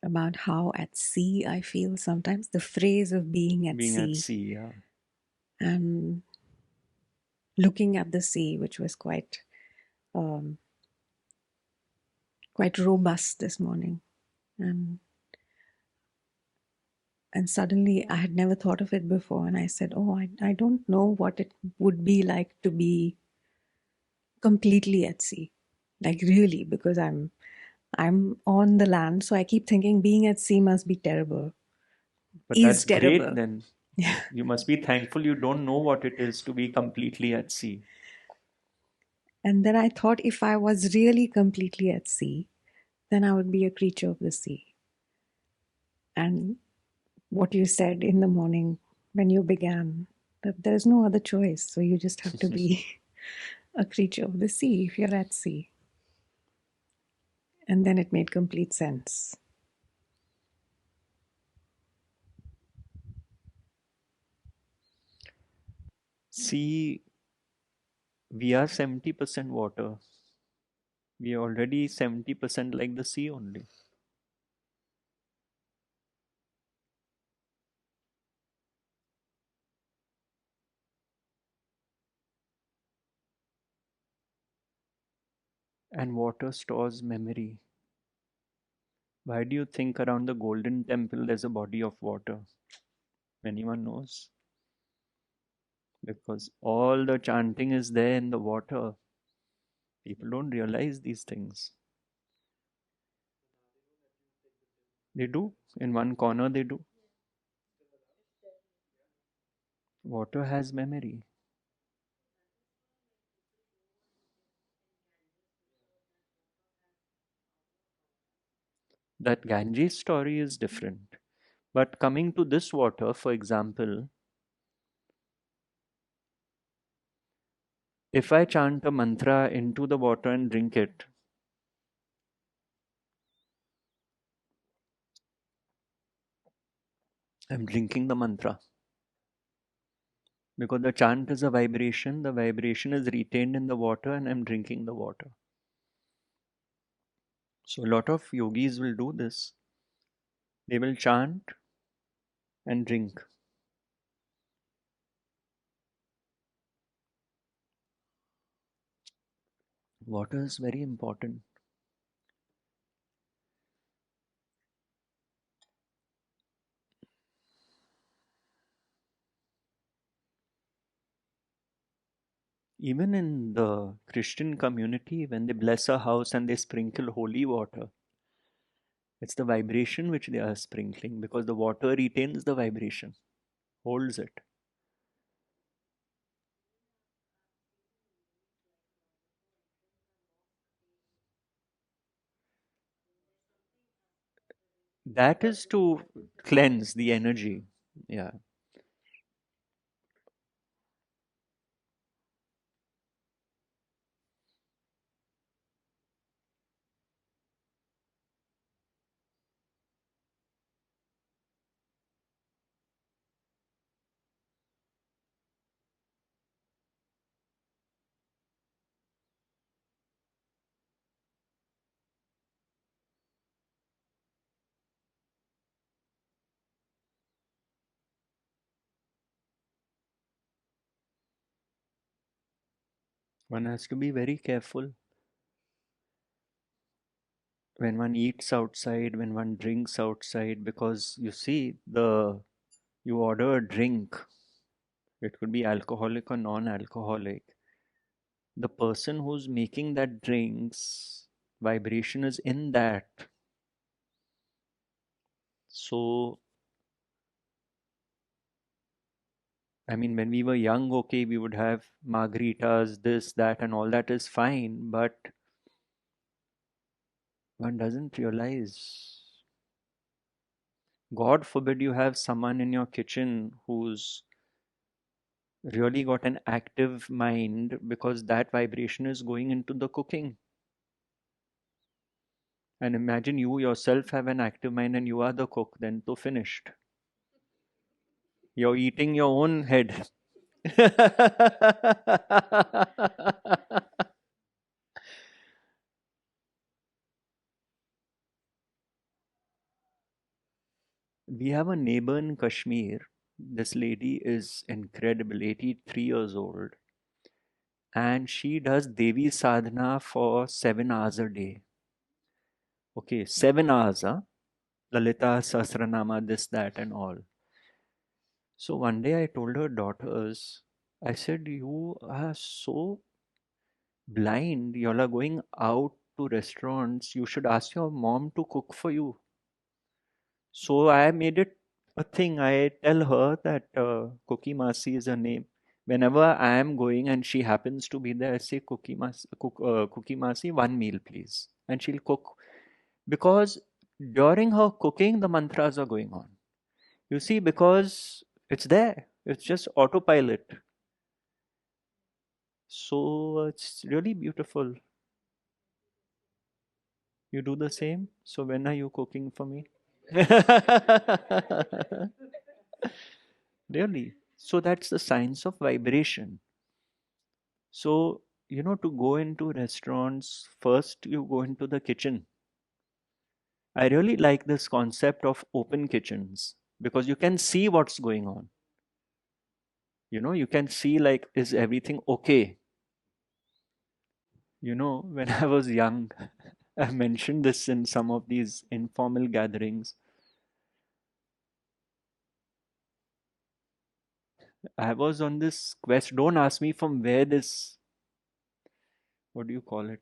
about how at sea I feel sometimes. The phrase of being at Being at sea sea, yeah. and looking at the sea, which was um, quite robust this morning, and suddenly I had never thought of it before, and I said, "Oh, I don't know what it would be like to be completely at sea, like really, because I'm on the land, so I keep thinking being at sea must be terrible." But Is that's great terrible. then. You must be thankful you don't know what it is to be completely at sea. And then I thought if I was really completely at sea, then I would be a creature of the sea. And what you said in the morning when you began, that there's no other choice. So you just have to be a creature of the sea if you're at sea. And then it made complete sense. Sea, we are 70% water. We are already 70% like the sea only. And water stores memory. Why do you think around the Golden Temple there's a body of water? Anyone knows? Because all the chanting is there in the water. People don't realize these things. They do. In one corner, they do. Water has memory. That Ganges story is different. But coming to this water, for example, if I chant a mantra into the water and drink it, I'm drinking the mantra. Because the chant is a vibration, the vibration is retained in the water, and I'm drinking the water. So, a lot of yogis will do this. They will chant and drink. Water is very important. Even in the Christian community, when they bless a house and they sprinkle holy water, it's the vibration which they are sprinkling because the water retains the vibration, holds it. That is to cleanse the energy. Yeah. One has to be very careful when one eats outside, when one drinks outside, because you see, you order a drink, it could be alcoholic or non-alcoholic. The person who's making that drinks vibration is in that. So, I mean, when we were young, okay, we would have margaritas, this, that, and all that is fine, but one doesn't realize. God forbid you have someone in your kitchen who's really got an active mind because that vibration is going into the cooking. And imagine you yourself have an active mind and you are the cook, then to finished. You're eating your own head. We have a neighbor in Kashmir. This lady is incredible, 83 years old. And she does Devi sadhana for 7 hours a day. Okay, 7 hours, huh? Lalita Sahasranama, this, that, and all. So one day I told her daughters, I said, you are so blind. You all are going out to restaurants. You should ask your mom to cook for you. So I made it a thing. I tell her that Cookie Masi is her name. Whenever I am going and she happens to be there, I say, Cookie Masi, one meal, please. And she'll cook. Because during her cooking, the mantras are going on. You see, because it's there, it's just autopilot. So it's really beautiful. You do the same? So when are you cooking for me? Really. So that's the science of vibration. So, to go into restaurants, first you go into the kitchen. I really like this concept of open kitchens because you can see what's going on. You can see, like, is everything okay? When I was young, I mentioned this in some of these informal gatherings. I was on this quest. Don't ask me from where this, what do you call it?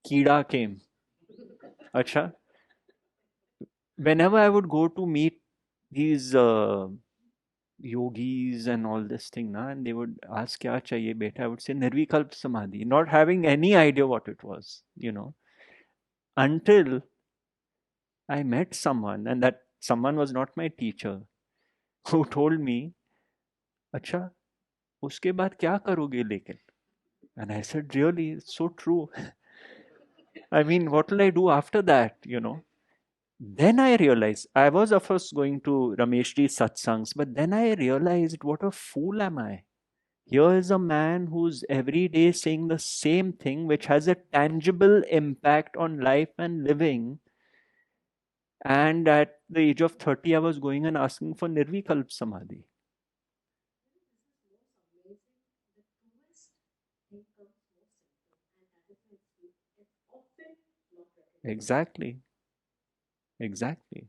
Kida came. Acha. Whenever I would go to meet these yogis and all this thing, and they would ask, Kya chahiye beta? I would say, Nirvikalp Samadhi, not having any idea what it was, until I met someone, and that someone was not my teacher, who told me, Acha, uske baad kya karoge lekin? And I said, really, it's so true. I mean, what will I do after that? Then I realized, I was of course going to Rameshji's satsangs, but then I realized, what a fool am I? Here is a man who's every day saying the same thing, which has a tangible impact on life and living. And at the age of 30, I was going and asking for Nirvikalp Samadhi. Exactly. Exactly.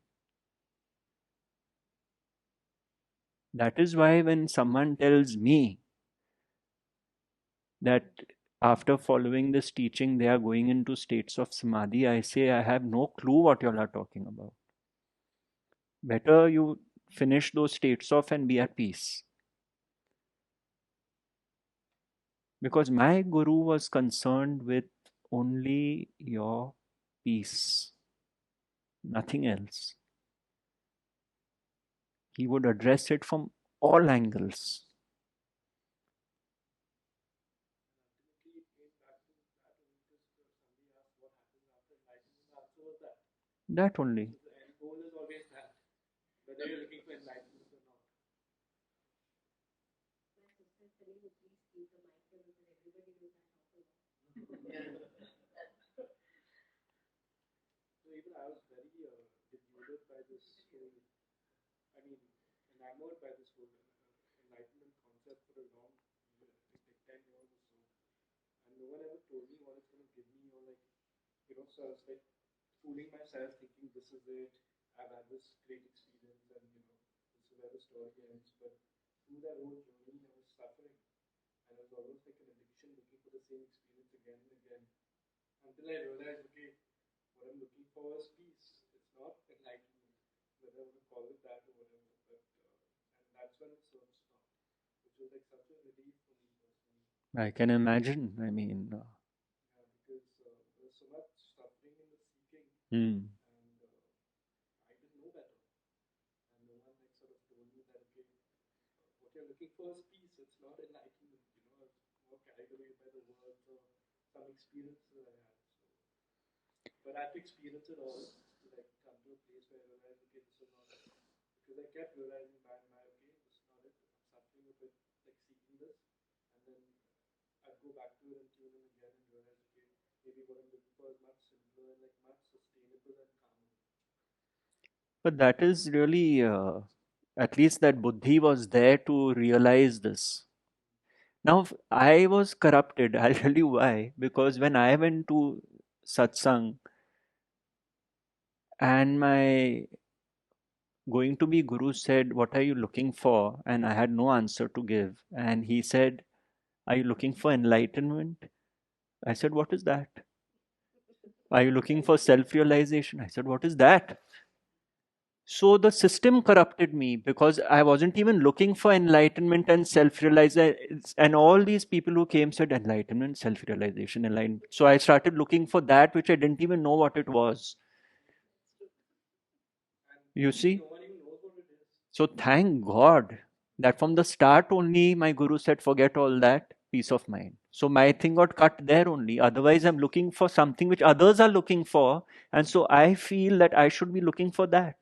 That is why when someone tells me that after following this teaching, they are going into states of samadhi, I say, I have no clue what you all are talking about. Better you finish those states off and be at peace. Because my guru was concerned with only your peace, nothing else. He would address it from all angles. That only. I can imagine. I mean, hmm. But that is really, at least that buddhi was there to realize this. Now, I was corrupted. I'll tell you why. Because when I went to satsang and my going to be guru said, what are you looking for? And I had no answer to give. And he said, are you looking for enlightenment? I said, what is that? Are you looking for self realization? I said, what is that? So the system corrupted me because I wasn't even looking for enlightenment and self-realization. And all these people who came said enlightenment, self-realization, enlightenment. So I started looking for that which I didn't even know what it was. You see? So thank God that from the start only my guru said, forget all that, peace of mind. So my thing got cut there only. Otherwise, I'm looking for something which others are looking for. And so I feel that I should be looking for that.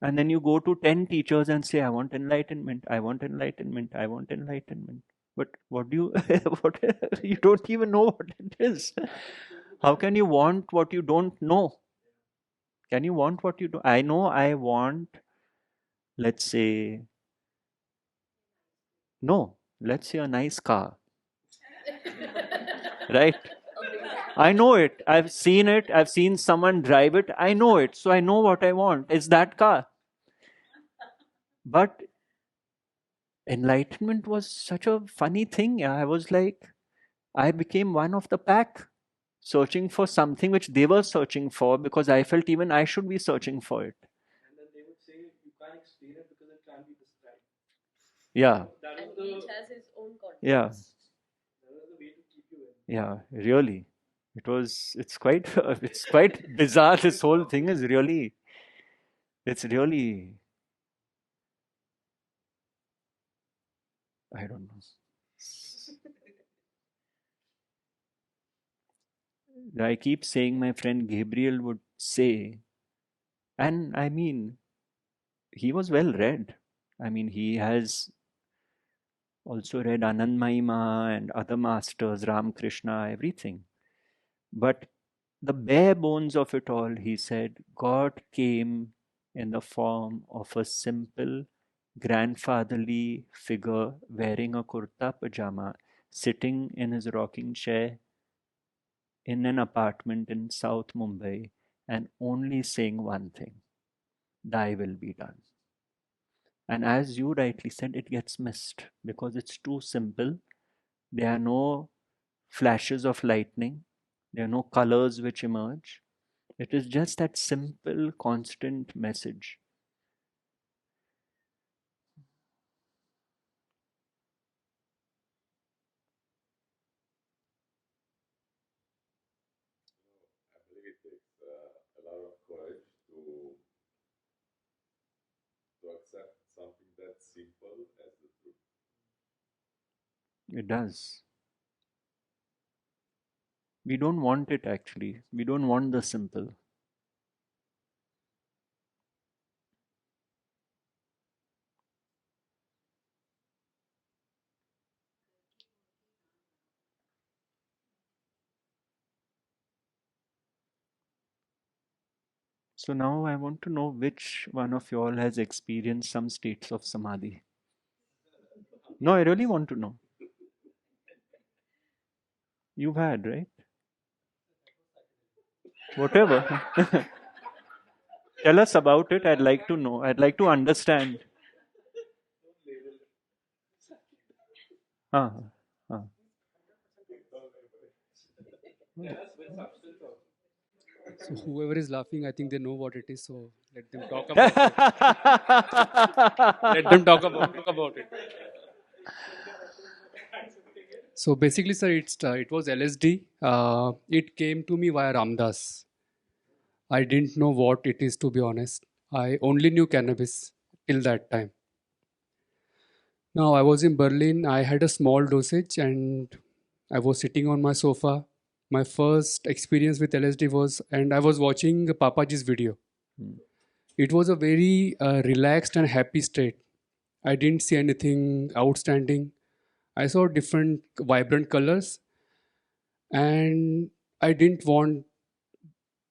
And then you go to 10 teachers and say, I want enlightenment, I want enlightenment, I want enlightenment. But what do you, what, you don't even know what it is. How can you want what you don't know? Can you want what you don't? I know I want, let's say, no, let's say a nice car. Right? I know it. I've seen it. I've seen someone drive it. I know it. So I know what I want. It's that car. But enlightenment was such a funny thing. I was like, I became one of the pack, searching for something which they were searching for because I felt even I should be searching for it. And then they would say you can't explain it because it can't be described. Yeah. And each has his own context. Yeah. That was the way to keep you in. Yeah. Really. It's quite, it's quite bizarre. This whole thing is really, it's really, I don't know. I keep saying my friend Gabriel would say, and I mean, he was well read. I mean, he has also read Anand Mahima and other masters, Ram Krishna, everything. But the bare bones of it all, he said, God came in the form of a simple grandfatherly figure wearing a kurta pajama, sitting in his rocking chair in an apartment in South Mumbai and only saying one thing, thy will be done. And as you rightly said, it gets missed because it's too simple. There are no flashes of lightning. There are no colors which emerge. It is just that simple, constant message. I believe it takes a lot of courage to accept something that simple as the truth. It does. We don't want it actually. We don't want the simple. So now I want to know which one of you all has experienced some states of samadhi. No, I really want to know. You've had, right? Whatever. Tell us about it. I'd like to know. I'd like to understand. Ah, ah. So whoever is laughing, I think they know what it is. So let them talk about it. Let them talk about it. So basically, sir, it was LSD. It came to me via Ramdas. I didn't know what it is, to be honest. I only knew cannabis till that time. Now I was in Berlin. I had a small dosage, and I was sitting on my sofa. My first experience with LSD was, and I was watching Papaji's video. It was a very relaxed and happy state. I didn't see anything outstanding. I saw different vibrant colors, and I didn't want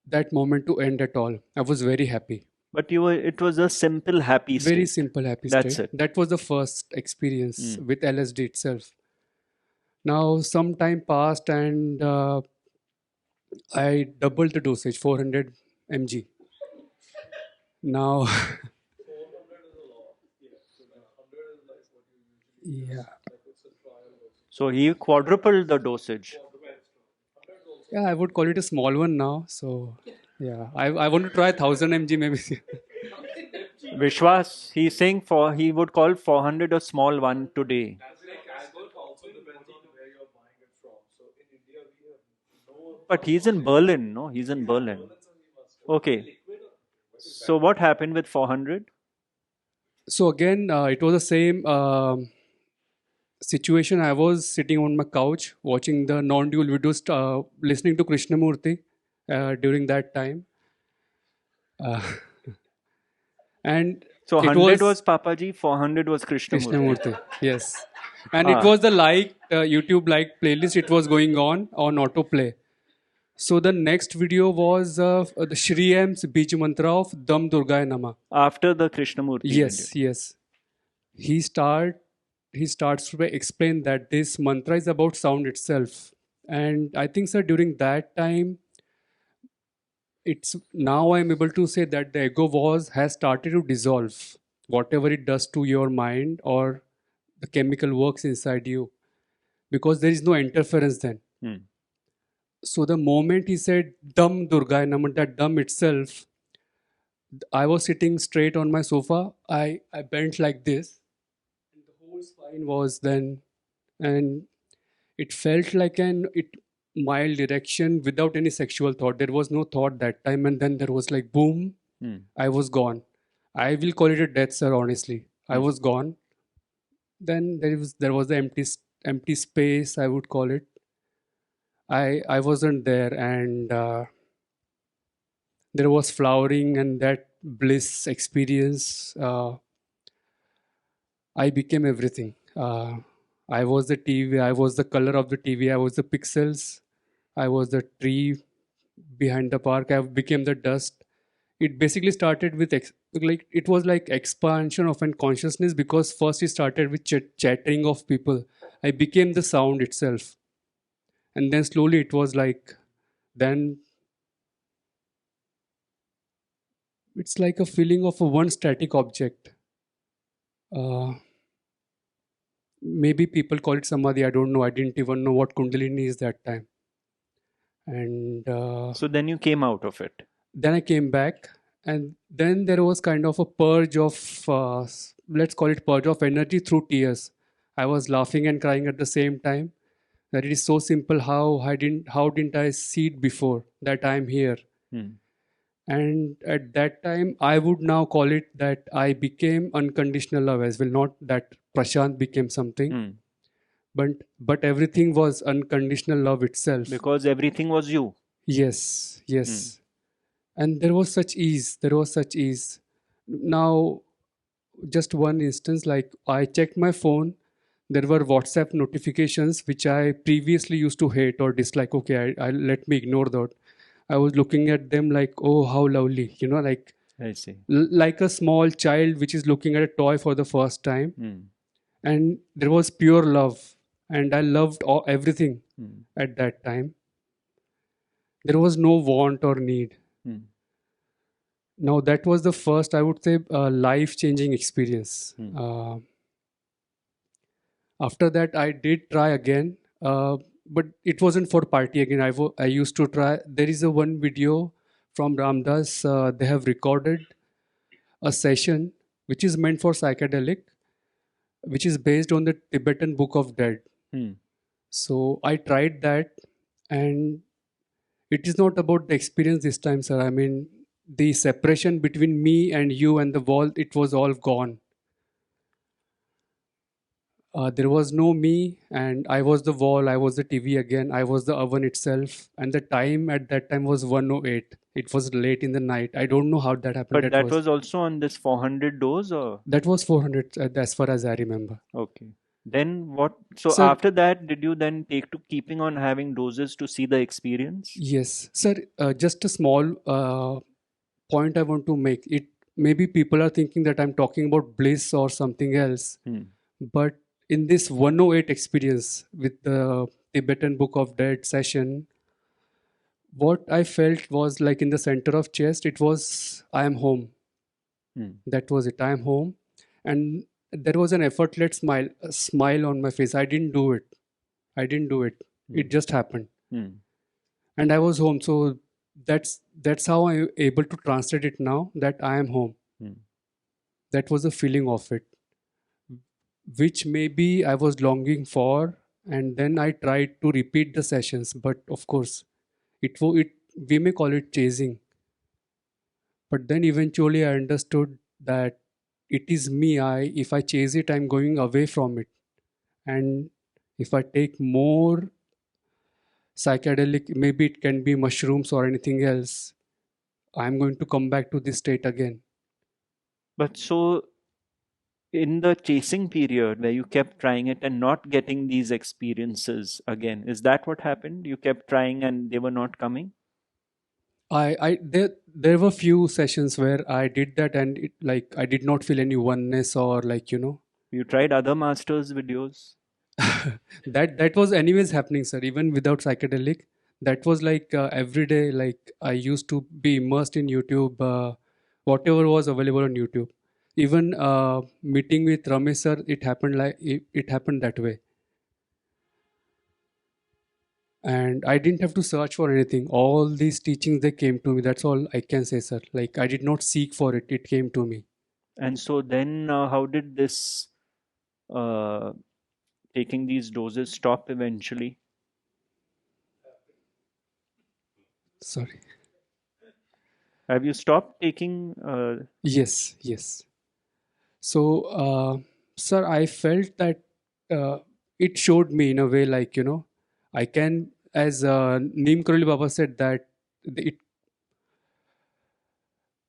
that moment to end at all. I was very happy. But it was a simple, happy state. Very simple, happy That's state. it. That was the first experience with LSD itself. Now, some time passed, and I doubled the dosage, 400 mg. Now, yeah. So he quadrupled the dosage. Yeah, I would call it a small one now. So Yeah, I want to try 1000 mg maybe. Vishwas, he's saying he would call 400 a small one today. Also depends on where you're buying it from. So in India, we have no. But he's in Berlin, no? He's in Berlin. Okay. So what happened with 400? So again, it was the same situation. I was sitting on my couch watching the non-dual videos, listening to Krishnamurti during that time. And So it 100 was Papaji, 400 was Krishnamurti. Krishnamurti, yes. And it was the YouTube like playlist. It was going on autoplay. So the next video was the Shri M's Beach Mantra of Dam Durgaya Nama. After the Krishnamurti Yes, video. yes. He starts to explain that this mantra is about sound itself. And I think, sir, during that time, now I'm able to say that the ego has started to dissolve. Whatever it does to your mind or the chemical works inside you, because there is no interference then. So the moment he said Dam Durgaya Nama, that Dam itself, I was sitting straight on my sofa. I bent like this. And the whole spine was then, and it felt like mild erection without any sexual thought. There was no thought that time. And then there was like boom, I was gone. I will call it a death, sir, honestly. I was gone. Then there was the empty space, I would call it. I wasn't there, and there was flowering and that bliss experience. I became everything. I was the TV, I was the color of the TV, I was the pixels, I was the tree behind the park, I became the dust. It basically started with it was like expansion of an consciousness, because first it started with chattering of people. I became the sound itself. And then slowly it was like, then it's like a feeling of a one static object. Maybe people call it Samadhi, I don't know. I didn't even know what Kundalini is that time. And so then you came out of it. Then I came back, and then there was kind of a purge of, let's call it purge of energy through tears. I was laughing and crying at the same time. That it is so simple. How didn't I see it before that I'm here? And at that time, I would now call it that I became unconditional love as well. Not that Prashant became something, but everything was unconditional love itself. Because everything was you. Yes. And there was such ease. Now, just one instance, like I checked my phone. There were WhatsApp notifications which I previously used to hate or dislike. Okay, I let me ignore that. I was looking at them like, oh, how lovely, like I see. Like a small child which is looking at a toy for the first time. And there was pure love, and I loved everything at that time. There was no want or need. Now that was the first, I would say, life-changing experience. After that, I did try again, but it wasn't for party again. I used to try. There is one video from Ramdas. They have recorded a session which is meant for psychedelic, which is based on the Tibetan Book of Dead. So I tried that, and it is not about the experience this time, sir. I mean, the separation between me and you and the wall, it was all gone. There was no me, and I was the wall, I was the TV again, I was the oven itself, and the time at that time was 1:08. It was late in the night. I don't know how that happened. But that was also on this 400 dose, or? That was 400, as far as I remember. Okay. Then what? So sir, after that, did you then take to keeping on having doses to see the experience? Yes, sir. Just a small point I want to make. It maybe people are thinking that I'm talking about bliss or something else, but in this 108 experience with the Tibetan Book of Dead session, what I felt was like in the center of chest, it was, I am home. That was it. I am home. And there was an effortless smile on my face. I didn't do it. It just happened. And I was home. So that's how I'm able to translate it now, that I am home. Hmm. That was the feeling of it, which maybe I was longing for, and then I tried to repeat the sessions, but of course, it we may call it chasing, but then eventually I understood that it is me. If I chase it, I'm going away from it, and if I take more psychedelic, maybe it can be mushrooms or anything else, I'm going to come back to this state again. But so in the chasing period where you kept trying it and not getting these experiences again, is that what happened? You kept trying and they were not coming? There were few sessions where I did that, and it, like, I did not feel any oneness, or like, You tried other masters' videos? that was anyways happening, sir. Even without psychedelic, that was like every day. Like, I used to be immersed in YouTube, whatever was available on YouTube. Even meeting with Ramesh sir, it happened like it happened that way. And I didn't have to search for anything. All these teachings, they came to me. That's all I can say, sir. Like, I did not seek for it, it came to me. And so then how did this uh, taking these doses stop eventually? Sorry. Have you stopped taking? Yes. So, sir, I felt that it showed me in a way, like, I can, as Neem Karoli Baba said, that it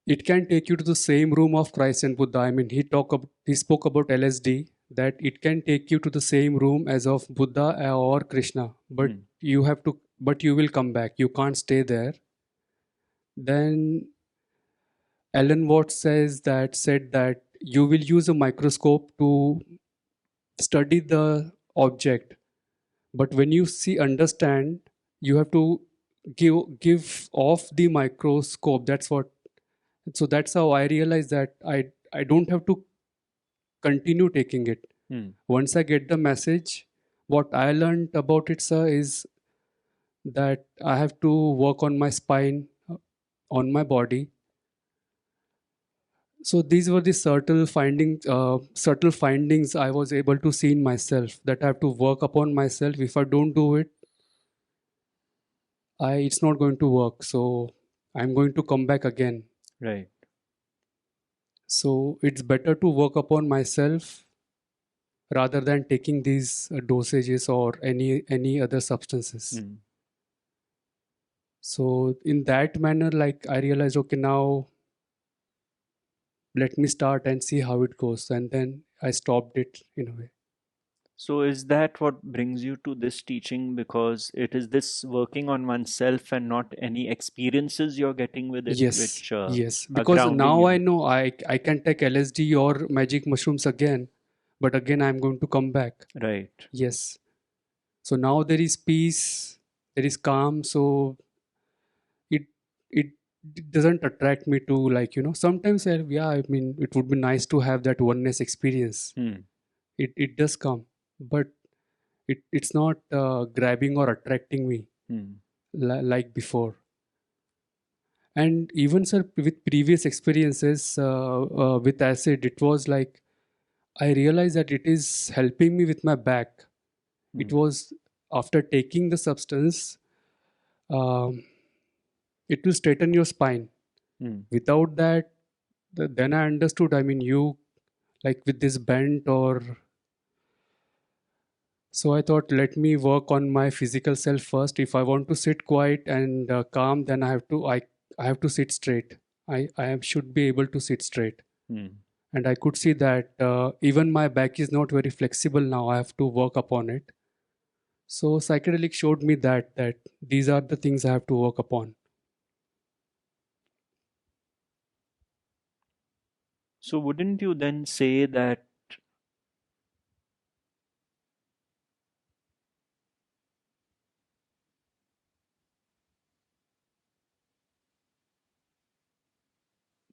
it can take you to the same room of Christ and Buddha. I mean, he spoke about LSD, that it can take you to the same room as of Buddha or Krishna, but Hmm. but you will come back. You can't stay there. Then Alan Watts said that you will use a microscope to study the object, but when you see understand, you have to give off the microscope. That's how I realized that I don't have to continue taking it. Hmm. Once I get the message, what I learned about it, sir, is that I have to work on my spine, on my body. So these were the subtle findings I was able to see in myself, that I have to work upon myself. If I don't do it, it's not going to work. So I'm going to come back again. Right. So it's better to work upon myself rather than taking these dosages or any other substances. Hmm. So in that manner, like, I realized, okay, now let me start and see how it goes, and then I stopped it in a way. So is that what brings you to this teaching? Because it is this working on oneself and not any experiences you're getting with it, Yes, which yes. are Because grounding now I you. know I can take LSD or magic mushrooms again, but again I'm going to come back. Right. Yes. So now there is peace, there is calm. So it it doesn't attract me to, like, sometimes yeah, I mean, it would be nice to have that oneness experience. Hmm. It does come, but it's not grabbing or attracting me Hmm. like before. And even, sir, with previous experiences with acid, it was like I realized that it is helping me with my back. It Hmm. was after taking the substance, um, it will straighten your spine. Hmm. Without that, then I understood. I mean, you, like, with this bent or, so I thought, let me work on my physical self first. If I want to sit quiet and calm, then I have to sit straight. Should be able to sit straight. Hmm. And I could see that even my back is not very flexible now. I have to work upon it. So psychedelic showed me that these are the things I have to work upon. So wouldn't you then say that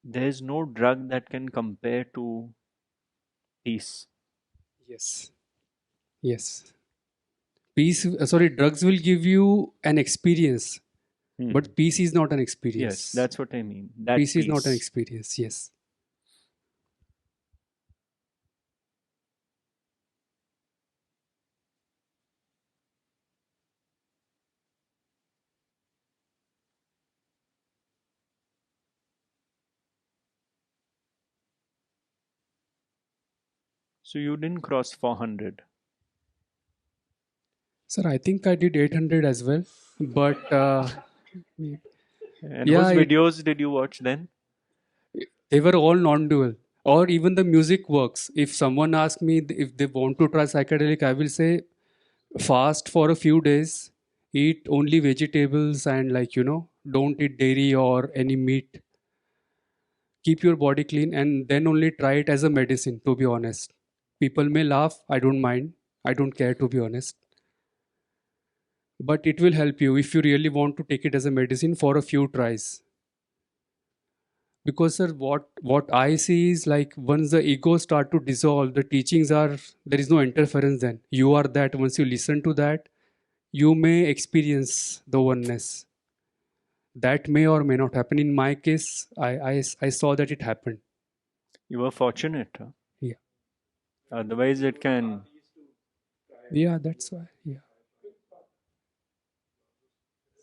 there's no drug that can compare to peace? Yes. Yes. Peace. Sorry, drugs will give you an experience, But peace is not an experience. Yes, that's what I mean. That Peace is not an peace. experience. Yes. So you didn't cross 400. Sir, I think I did 800 as well. But And yeah, whose videos did you watch then? they were all non-dual. Or even the music works. If someone asks me if they want to try psychedelic, I will say fast for a few days, eat only vegetables and don't eat dairy or any meat. Keep your body clean and then only try it as a medicine, to be honest. People may laugh, I don't mind. I don't care, to be honest. But it will help you if you really want to take it as a medicine for a few tries. Because sir, what I see is like once the ego start to dissolve, the teachings are, there is no interference. Then you are that. Once you listen to that, you may experience the oneness. That may or may not happen. In my case, I saw that it happened. You were fortunate. Huh? Yeah. Otherwise, it can. Yeah, that's why. Yeah.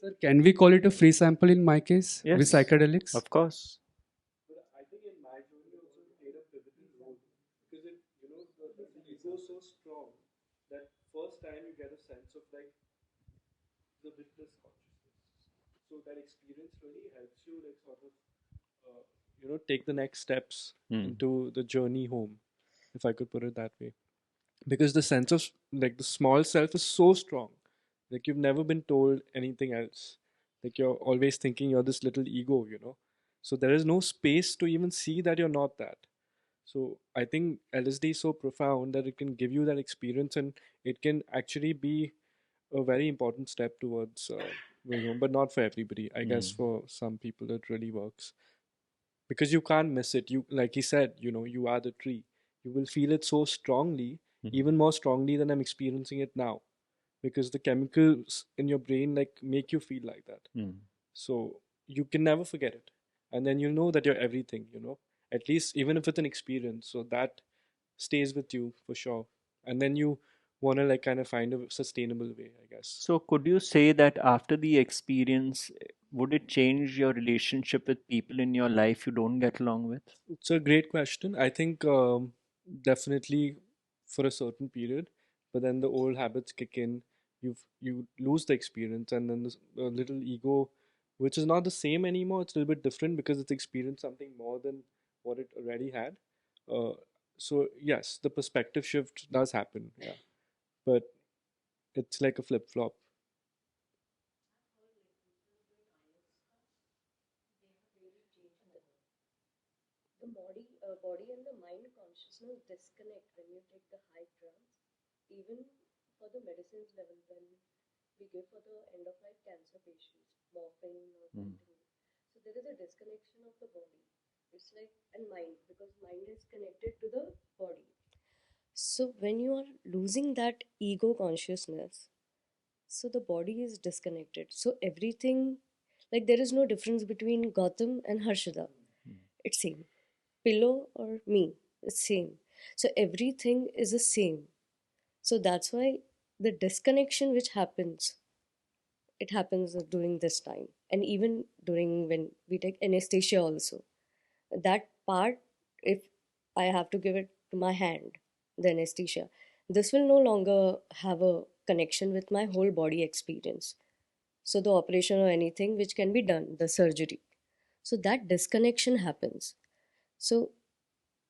Sir, can we call it a free sample in my case with Yes, psychedelics? of course. But I think in my journey also it played a pivotal role because the ego is so strong that first time you get a sense of like the witness consciousness. So that experience really helps you like sort of take the next steps into the journey home, if I could put it that way. Because the sense of like the small self is so strong. Like you've never been told anything else. Like you're always thinking you're this little ego. So there is no space to even see that you're not that. So I think LSD is so profound that it can give you that experience and it can actually be a very important step towards going home, but not for everybody. I guess for some people it really works because you can't miss it. You, like he said, you are the tree. You will feel it so strongly, even more strongly than I'm experiencing it now, because the chemicals in your brain like make you feel like that. So you can never forget it, and then you know that you're everything. At least even if it's an experience, so that stays with you for sure. And then you want to like kind of find a sustainable way, I guess. So, could you say that after the experience, would it change your relationship with people in your life you don't get along with? It's a great question. I think definitely for a certain period, but then the old habits kick in. You lose the experience, and then the little ego, which is not the same anymore. It's a little bit different because it's experienced something more than what it already had. Uh, so yes, the perspective shift does happen. Yeah, but it's like a flip flop. The body and the mind consciousness disconnect when you take the high trance. Even for the medicines level, when we give for the end of life cancer patients, morphine or something. So there is a disconnection of the body. It's like and mind, because mind is connected to the body. So when you are losing that ego consciousness, so the body is disconnected. So everything, like there is no difference between Gautam and Harshada. It's same. Pillow or me, it's same. So everything is the same. So that's why the disconnection which happens, it happens during this time, and even during when we take anesthesia also. That part, if I have to give it to my hand, the anesthesia, this will no longer have a connection with my whole body experience. So the operation or anything which can be done, the surgery. So that disconnection happens. So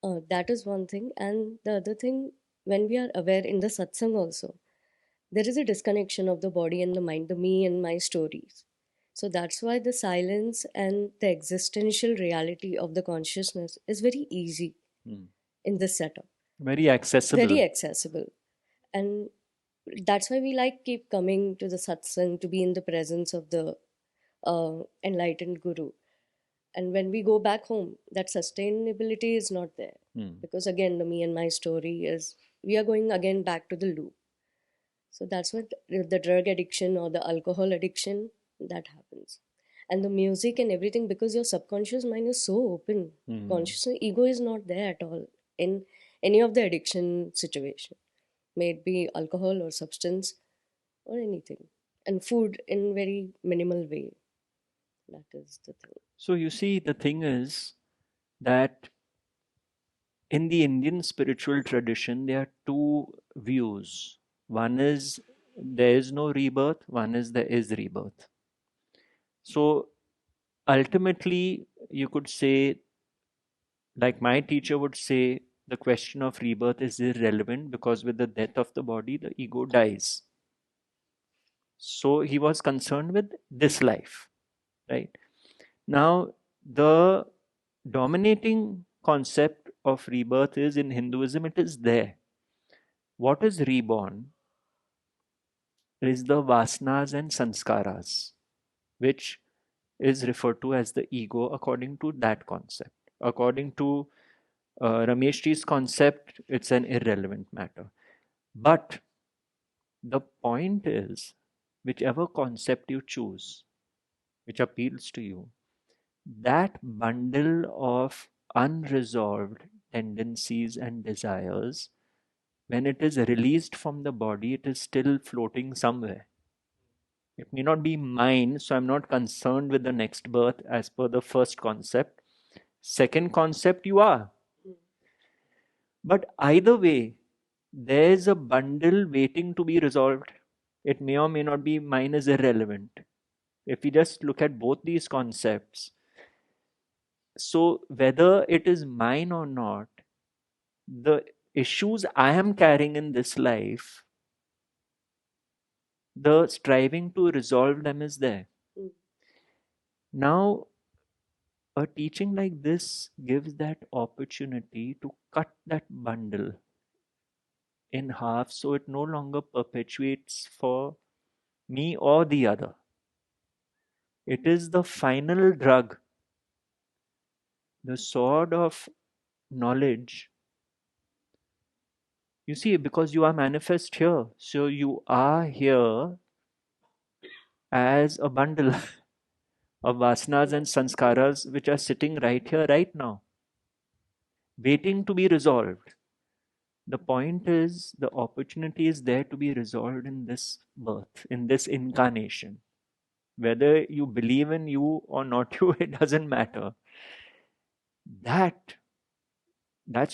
that is one thing. And the other thing, when we are aware in the satsang also, there is a disconnection of the body and the mind, the me and my stories. So that's why the silence and the existential reality of the consciousness is very easy in this setup. Very accessible. Very accessible. And that's why we like keep coming to the satsang to be in the presence of the enlightened guru. And when we go back home, that sustainability is not there. Because again, the me and my story is, we are going again back to the loop. So that's what the drug addiction or the alcohol addiction, that happens. And the music and everything, because your subconscious mind is so open. Conscious ego is not there at all in any of the addiction situation, may it be alcohol or substance or anything, and food in very minimal way. That is the thing. So you see, the thing is that in the Indian spiritual tradition, there are two views. One is there is no rebirth, one is there is rebirth. So ultimately, you could say, like my teacher would say, the question of rebirth is irrelevant because with the death of the body, the ego dies. So he was concerned with this life, right? Now, the dominating concept of rebirth is in Hinduism, it is there. What is reborn is the vasanas and sanskaras, which is referred to as the ego according to that concept. According to Rameshji's concept, it's an irrelevant matter. But the point is, whichever concept you choose, which appeals to you, that bundle of unresolved tendencies and desires, when it is released from the body, it is still floating somewhere. It may not be mine, so I'm not concerned with the next birth as per the first concept. Second concept, you are. But either way, there's a bundle waiting to be resolved. It may or may not be mine, is irrelevant. If we just look at both these concepts, so whether it is mine or not, the issues I am carrying in this life, the striving to resolve them is there. Now, a teaching like this gives that opportunity to cut that bundle in half so it no longer perpetuates for me or the other. It is the final drug, the sword of knowledge. You see, because you are manifest here, so you are here as a bundle of vasanas and sanskaras which are sitting right here, right now, waiting to be resolved. The point is, the opportunity is there to be resolved in this birth, in this incarnation. Whether you believe in you or not you, it doesn't matter. That's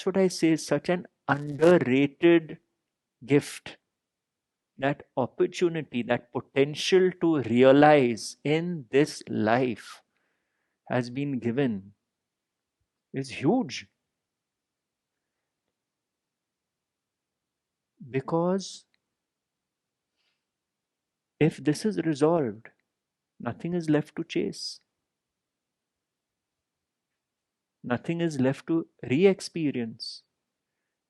what I say is such an underrated gift. That opportunity, that potential to realize in this life has been given is huge. Because if this is resolved, nothing is left to chase. Nothing is left to re-experience.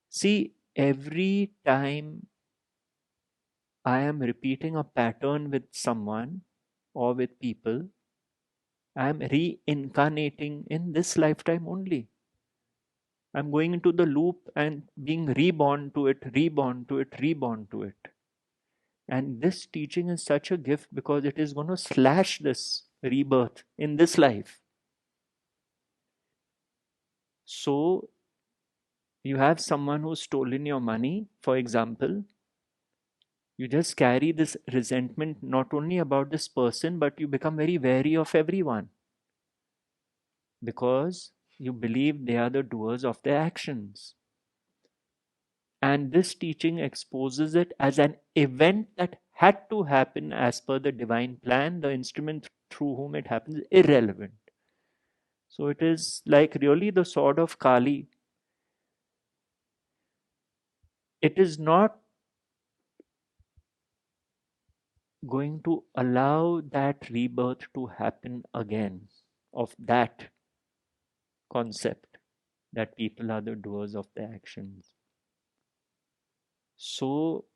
See, every time I am repeating a pattern with someone or with people, I am reincarnating in this lifetime only. I'm going into the loop and being reborn to it, reborn to it, reborn to it. And this teaching is such a gift because it is going to slash this rebirth in this life. So, you have someone who's stolen your money, for example. You just carry this resentment not only about this person, but you become very wary of everyone. Because you believe they are the doers of their actions. And this teaching exposes it as an event that had to happen as per the divine plan. The instrument through whom it happens is irrelevant. So it is like really the sword of Kali. It is not going to allow that rebirth to happen again of that concept that people are the doers of their actions. So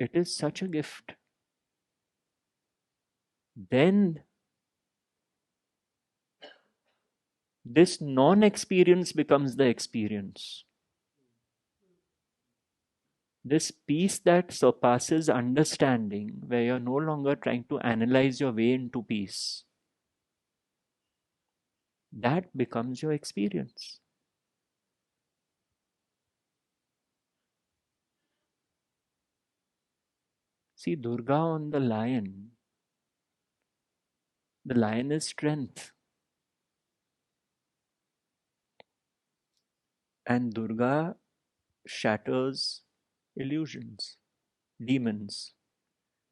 it is such a gift. Then this non-experience becomes the experience. This peace that surpasses understanding, where you're no longer trying to analyze your way into peace. That becomes your experience. See, Durga on the lion is strength. And Durga shatters illusions, demons.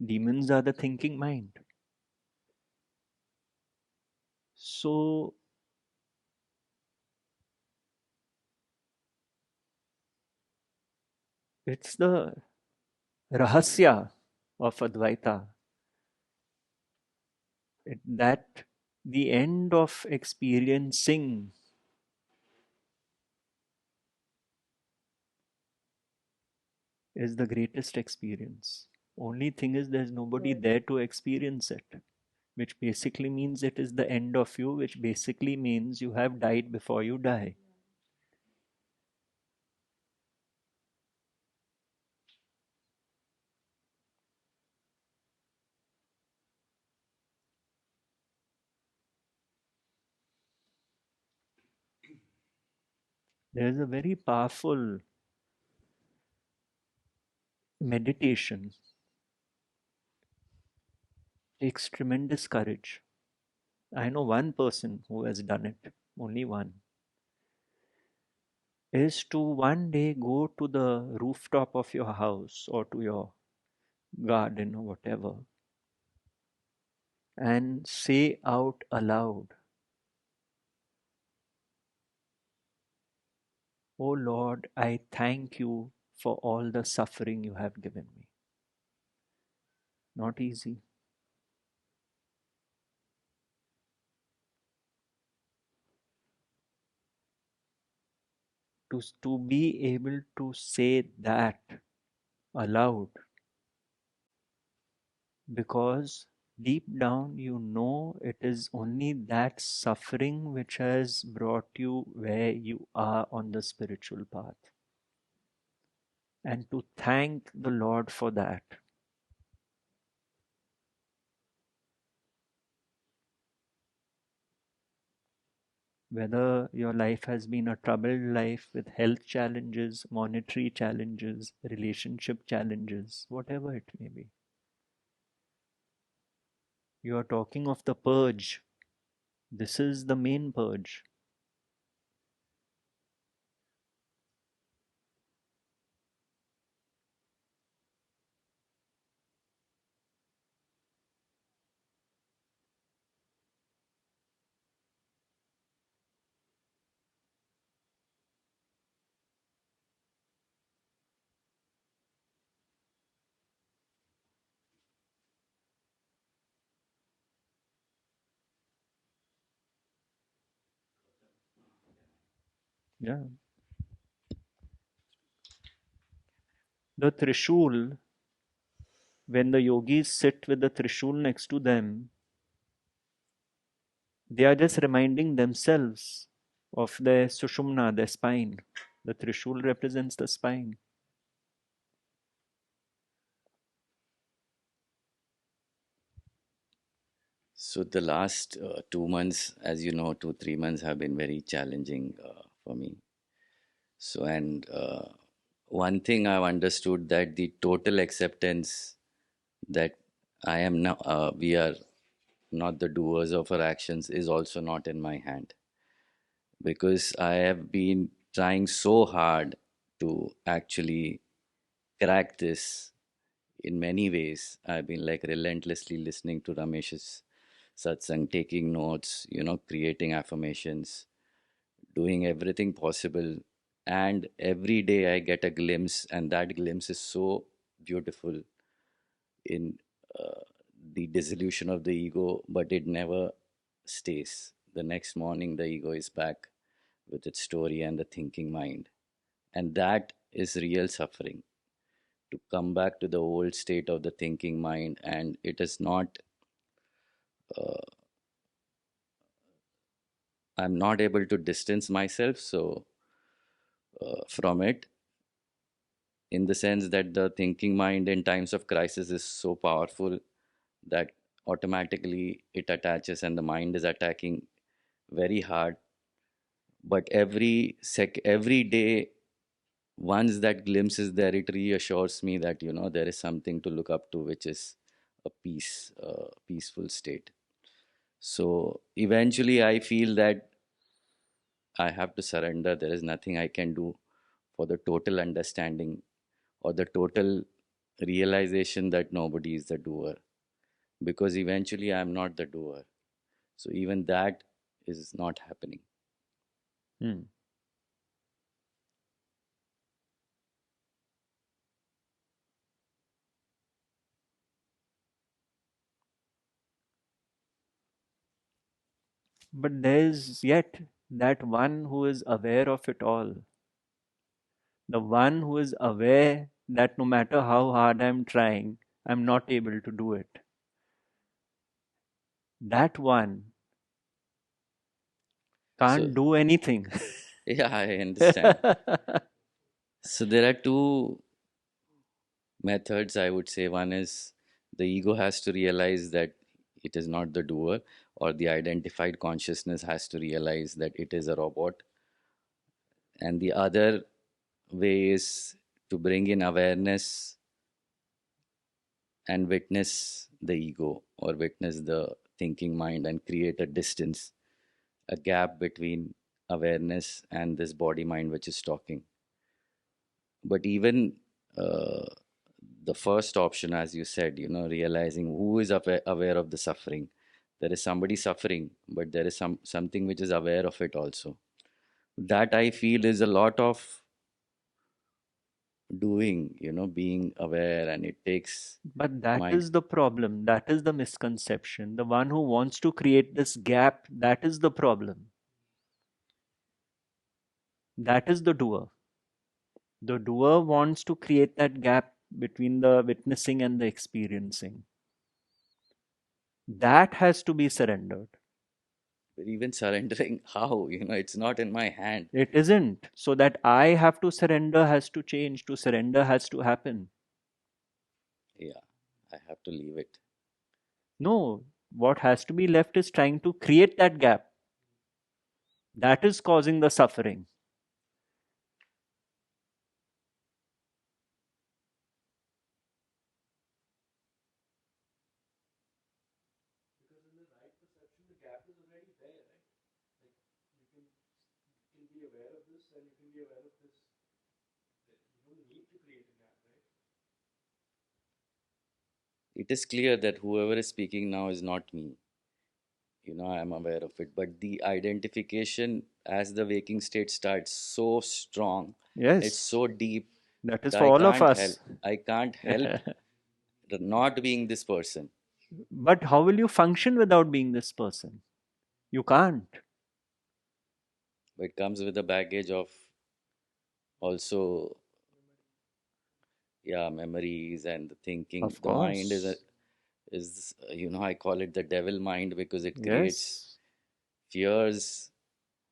Demons are the thinking mind. So, it's the rahasya of Advaita that the end of experiencing is the greatest experience. Only thing is, there's nobody there to experience it, which basically means it is the end of you, which basically means you have died before you die. There's a very powerful meditation, takes tremendous courage. I know one person who has done it, only one, is to one day go to the rooftop of your house or to your garden or whatever and say out aloud, "Oh Lord, I thank you for all the suffering you have given me." Not easy. To be able to say that aloud, because deep down you know it is only that suffering which has brought you where you are on the spiritual path. And to thank the Lord for that. Whether your life has been a troubled life with health challenges, monetary challenges, relationship challenges, whatever it may be. You are talking of the purge. This is the main purge. Yeah. The Trishul, when the yogis sit with the Trishul next to them, they are just reminding themselves of their Sushumna, their spine. The Trishul represents the spine. So the last 2 months, as you know, 3 months have been very challenging for me. So, and one thing I've understood, that the total acceptance that I am now, we are not the doers of our actions, is also not in my hand, because I have been trying so hard to actually crack this in many ways. I've been like relentlessly listening to Ramesh's satsang, taking notes, creating affirmations, doing everything possible. And every day I get a glimpse, and that glimpse is so beautiful in uh, the dissolution of the ego, but it never stays. The next morning, the ego is back with its story and the thinking mind. And that is real suffering, to come back to the old state of the thinking mind. And it is not, uh, I'm not able to distance myself from it, in the sense that the thinking mind in times of crisis is so powerful that automatically it attaches, and the mind is attacking very hard. But every day, once that glimpse is there, it reassures me that there is something to look up to, which is a peaceful state. So eventually, I feel that I have to surrender. There is nothing I can do for the total understanding or the total realization that nobody is the doer, because eventually I am not the doer. So even that is not happening. Hmm. But there's yet that one who is aware of it all. The one who is aware that no matter how hard I'm trying, I'm not able to do it. That one So can't do anything. yeah, I understand. So there are two methods, I would say. One is the ego has to realize that it is not the doer, or the identified consciousness has to realize that it is a robot. And the other way is to bring in awareness and witness the ego, or witness the thinking mind, and create a distance, a gap between awareness and this body mind which is talking. But even uh, the first option, as you said, realizing who is aware of the suffering. There is somebody suffering, but there is something which is aware of it also. That I feel is a lot of doing, being aware, and it takes But that mind. is the problem. That is the misconception. The one who wants to create this gap, that is the problem. That is the doer. The doer wants to create that gap between the witnessing and the experiencing. That has to be surrendered. But even surrendering, how? It's not in my hand. It isn't. So that I have to surrender has to change. To surrender has to happen. Yeah, I have to leave it. No, what has to be left is trying to create that gap. That is causing the suffering. Because in the right perception, the gap is already there, right? Like you can be aware of this and you can be aware of this. You don't need to create a gap, right? It is clear that whoever is speaking now is not me. I am aware of it. But the identification as the waking state starts so strong, it's Yes, so deep that is that for I all of can't help. us. I can't help not being this person. But how will you function without being this person? You can't. But it comes with a baggage of also, yeah, memories and the thinking. Of The mind course. I call it the devil mind, because it creates Yes, fears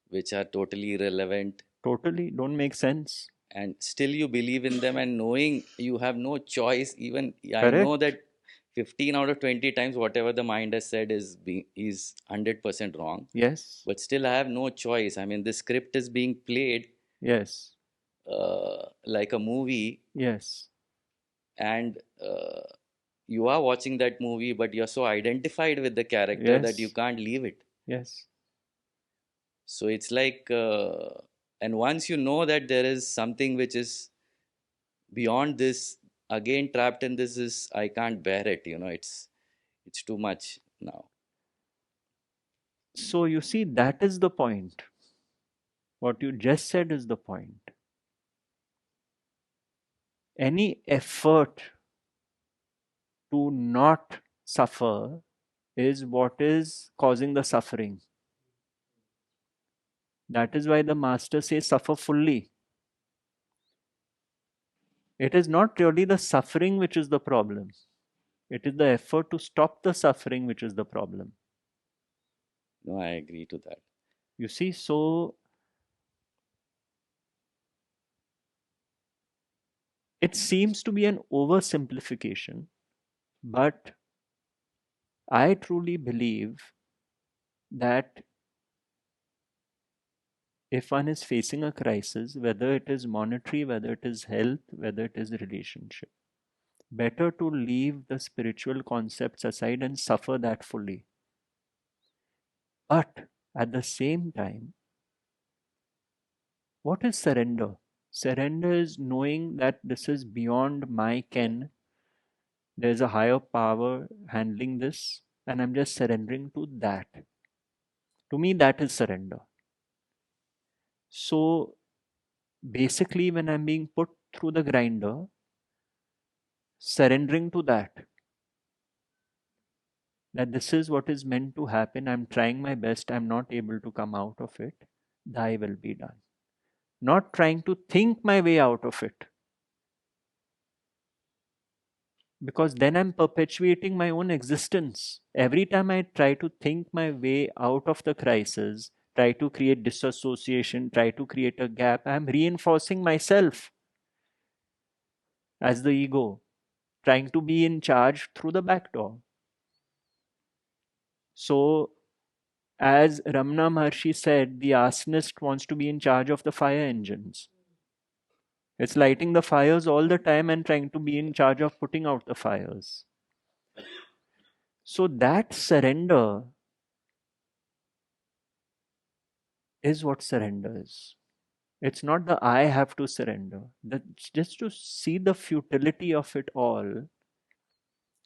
which are totally irrelevant, totally. Don't make sense. and still you believe in them, and knowing you have no choice. Even I know Correct. that 15 out of 20 times whatever the mind has said is 100% wrong, Yes, but still I have no choice. I mean, the script is being played yes, like a movie, yes, and you are watching that movie, but you're so identified with the character that you yes, can't leave it. yes. So it's like and once you know that there is something which is beyond this, again trapped in this, is I can't bear it. It's too much now. So you see, that is the point. What you just said is the point. Any effort to not suffer is what is causing the suffering. That is why the master says, suffer fully. It is not really the suffering which is the problem. It is the effort to stop the suffering which is the problem. No, I agree to that. You see, so it seems to be an oversimplification, but I truly believe that if one is facing a crisis, whether it is monetary, whether it is health, whether it is relationship, better to leave the spiritual concepts aside and suffer that fully. But at the same time, what is surrender? Surrender is knowing that this is beyond my ken. There's a higher power handling this, and I'm just surrendering to that. To me, that is surrender. So basically, when I'm being put through the grinder, surrendering to that this is what is meant to happen, I'm trying my best, I'm not able to come out of it, thy will be done. Not trying to think my way out of it, because then I'm perpetuating my own existence. Every time I try to think my way out of the crisis, try to create disassociation, try to create a gap, I'm reinforcing myself as the ego, trying to be in charge through the back door. So, as Ramana Maharshi said, the arsonist wants to be in charge of the fire engines. It's lighting the fires all the time and trying to be in charge of putting out the fires. So that surrender is what surrender is. It's not the I have to surrender. That's just to see the futility of it all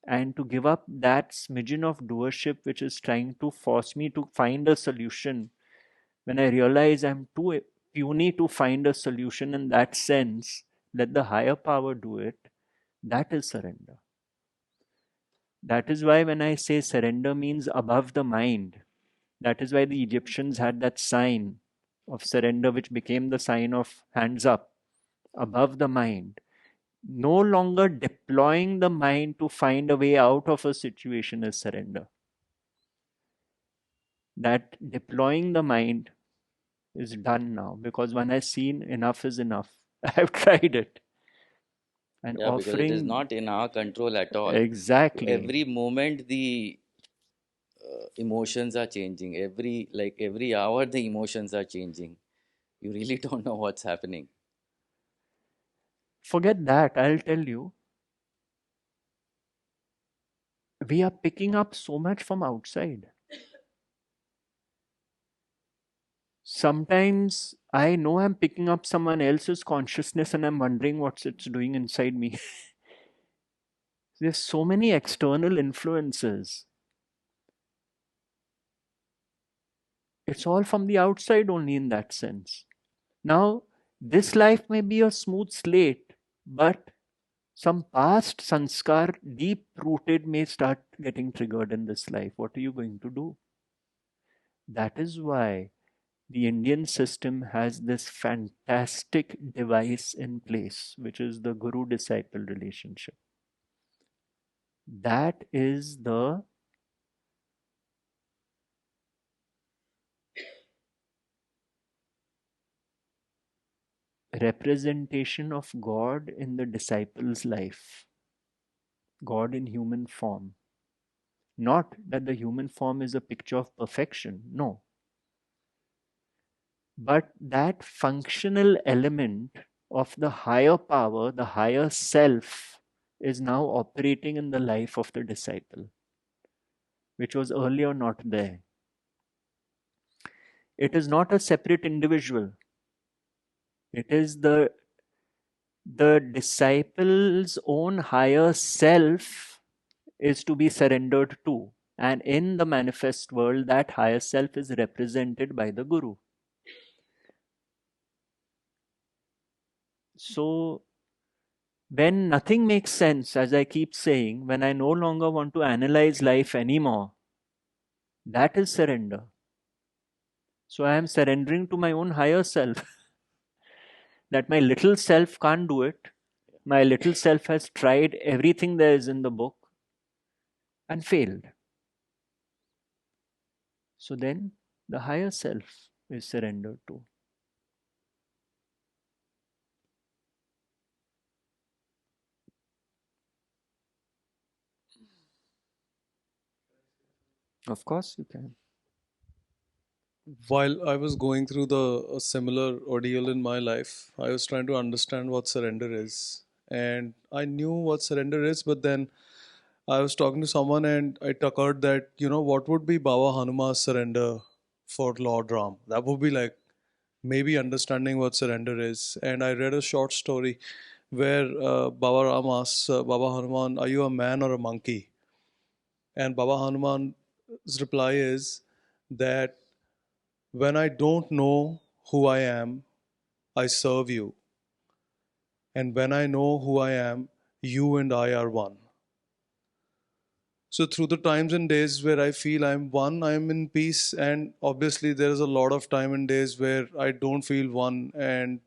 and to give up that smidgen of doership which is trying to force me to find a solution. When I realize I'm too puny to find a solution in that sense, let the higher power do it. That is surrender. That is why when I say surrender means above the mind, that is why the Egyptians had that sign of surrender, which became the sign of hands up, above the mind. No longer deploying the mind to find a way out of a situation is surrender. That deploying the mind is done now, because when I've seen enough is enough. I've tried it. And Yeah, because it is offering not in our control at all. exactly. Every moment the emotions are changing. Every hour the emotions are changing. You really don't know what's happening. Forget that, I'll tell you. We are picking up so much from outside. Sometimes I know I'm picking up someone else's consciousness and I'm wondering what it's doing inside me. There's so many external influences. It's all from the outside only in that sense. Now, this life may be a smooth slate, but some past sanskar, deep rooted, may start getting triggered in this life. What are you going to do? That is why the Indian system has this fantastic device in place, which is the guru disciple relationship. That is the representation of God in the disciple's life. God in human form. Not that the human form is a picture of perfection, no. But that functional element of the higher power, the higher self, is now operating in the life of the disciple, which was earlier not there. It is not a separate individual. It is the disciple's own higher self is to be surrendered to. And in the manifest world, that higher self is represented by the guru. So, when nothing makes sense, as I keep saying, when I no longer want to analyze life anymore, that is surrender. So, I am surrendering to my own higher self. That my little self can't do it. My little self has tried everything there is in the book and failed. So then the higher self is surrendered to. Of course you can. while I was going through a similar ordeal in my life, I was trying to understand what surrender is. And I knew what surrender is, but then I was talking to someone and I occurred that, what would be Baba Hanuman's surrender for Lord Ram? That would be like maybe understanding what surrender is. And I read a short story where Baba Ram asks Baba Hanuman, "Are you a man or a monkey?" And Baba Hanuman's reply is that when I don't know who I am, I serve you. And when I know who I am, you and I are one. So through the times and days where I feel I'm one, I'm in peace. And obviously there's a lot of time and days where I don't feel one, and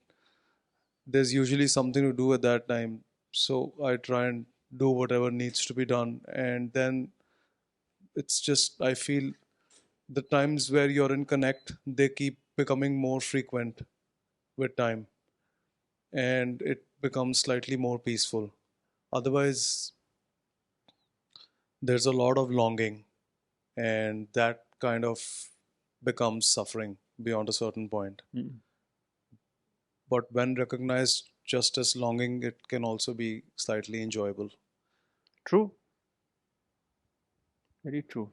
there's usually something to do at that time. So I try and do whatever needs to be done. And then it's just, I feel the times where you're in connect, they keep becoming more frequent with time. And it becomes slightly more peaceful. Otherwise, there's a lot of longing, and that kind of becomes suffering beyond a certain point. Mm. But when recognized just as longing, it can also be slightly enjoyable. True. Very true.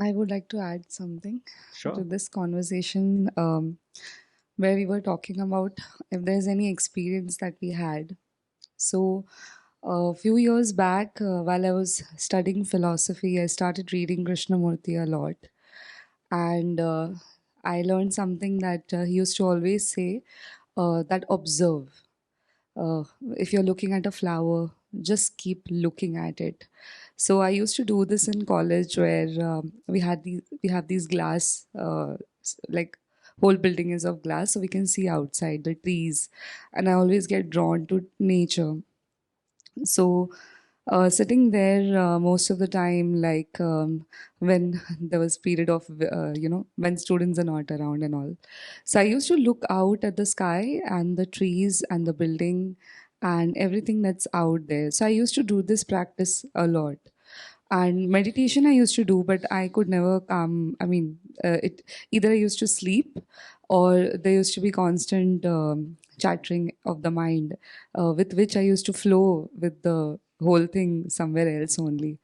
I would like to add something Sure. to this conversation where we were talking about if there's any experience that we had. So, a few years back, while I was studying philosophy, I started reading Krishnamurti a lot. And I learned something that he used to always say that observe. Uh, if you're looking at a flower, just keep looking at it. So I used to do this in college, where we have these glass, like whole building is of glass, so we can see outside the trees, and I always get drawn to nature. So sitting there most of the time, like when there was period of when students are not around and all, so I used to look out at the sky and the trees and the building and everything that's out there. So I used to do this practice a lot. And meditation I used to do, but I could never come. I mean, it either I used to sleep, or there used to be constant chattering of the mind, with which I used to flow with the whole thing somewhere else only.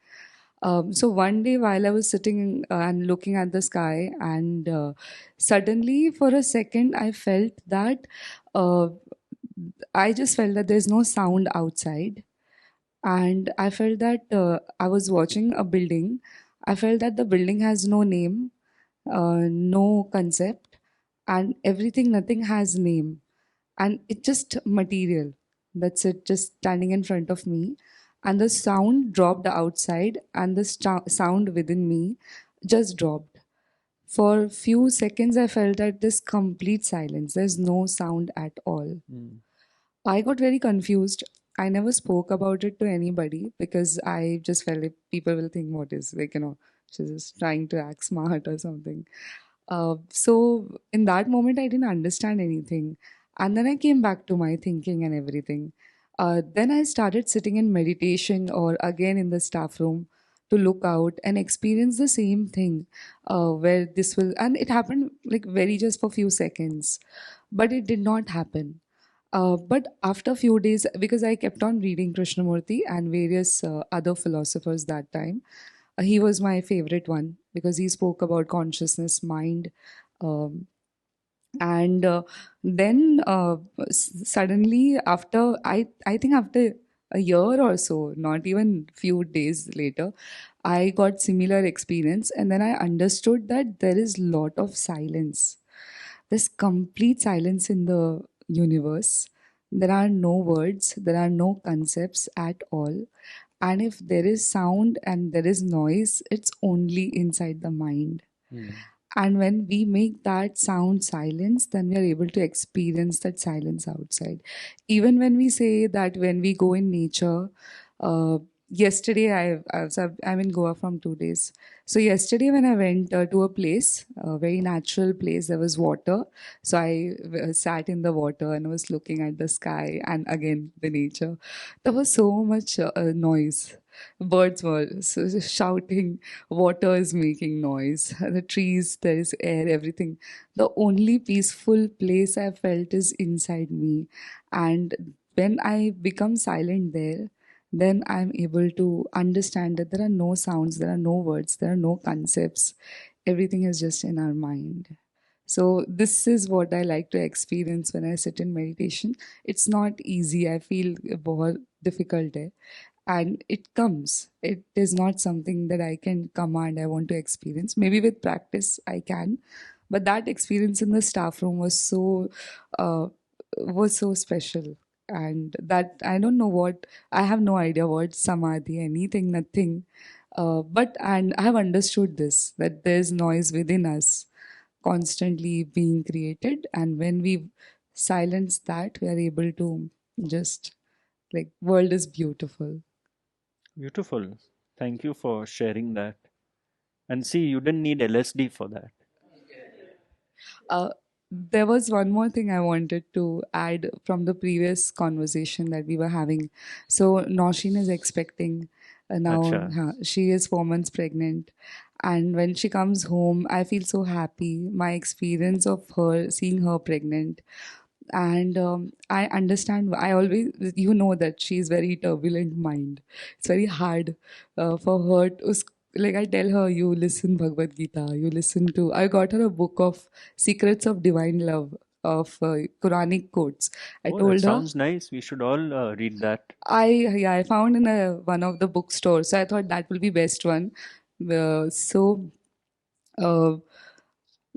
So one day while I was sitting and looking at the sky, and suddenly for a second I felt that uh, I just felt that there's no sound outside, and I felt that I was watching a building. I felt that the building has no name, no concept, and everything, nothing has name, and it's just material. That's it, just standing in front of me, and the sound dropped outside, and the sound within me just dropped. For a few seconds, I felt that this complete silence. There's no sound at all. Mm. I got very confused. I never spoke about it to anybody because I just felt like people will think, what is, like, she's just trying to act smart or something. So in that moment, I didn't understand anything. And then I came back to my thinking and everything. Then I started sitting in meditation or again in the staff room to look out and experience the same thing, where this will, and it happened like very just for few seconds, but it did not happen. But after a few days, because I kept on reading Krishnamurti and various other philosophers that time, he was my favorite one because he spoke about consciousness, mind, um, and then suddenly after I think after a year or so, not even few days later, I got similar experience, and then I understood that there is lot of silence. There's complete silence in the universe. There are no words, there are no concepts at all. And if there is sound and there is noise, it's only inside the mind. Mm. And when we make that sound silence, then we are able to experience that silence outside. Even when we say that when we go in nature, uh, yesterday I'm in Goa from 2 days. So yesterday when I went to a place, a very natural place, there was water. So I sat in the water and was looking at the sky and again the nature. There was so much noise. Birds were shouting, water is making noise, the trees, there is air, everything. The only peaceful place I felt is inside me. And when I become silent there, then I'm able to understand that there are no sounds, there are no words, there are no concepts. Everything is just in our mind. So, this is what I like to experience when I sit in meditation. It's not easy, I feel more difficult there. And it comes. It is not something that I can command, I want to experience. Maybe with practice I can. But that experience in the staff room uh, was so special. And that I don't know what, I have no idea what samadhi, anything, nothing. But and I have understood this, that there's noise within us constantly being created, and when we silence that, we are able to just, like, world is beautiful. Beautiful. Thank you for sharing that. And see, you didn't need LSD for that. Uh, there was one more thing I wanted to add from the previous conversation that we were having. So Nosheen is expecting now. Acha. She is 4 months pregnant, and when she comes home, I feel so happy. My experience of her seeing her pregnant, and I understand. I always, you know, that she's very turbulent mind. It's very hard for her to like, I tell her, you listen Bhagavad Gita, you listen to, I got her a book of Secrets of Divine Love of Quranic quotes. I Oh, that told her, sounds nice. We should all read that. I found in one of the bookstores, so I thought that will be best one.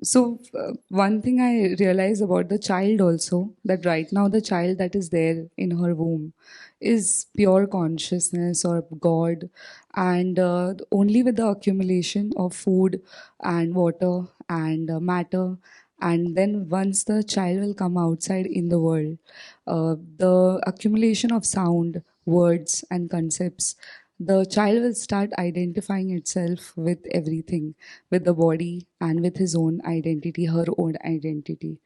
So uh, one thing I realize about the child also, that right now the child that is there in her womb is pure consciousness or God, and only with the accumulation of food and water and matter, and then once the child will come outside in the world, the accumulation of sound, words, and concepts, the child will start identifying itself with everything, with the body and with his own identity, her own identity.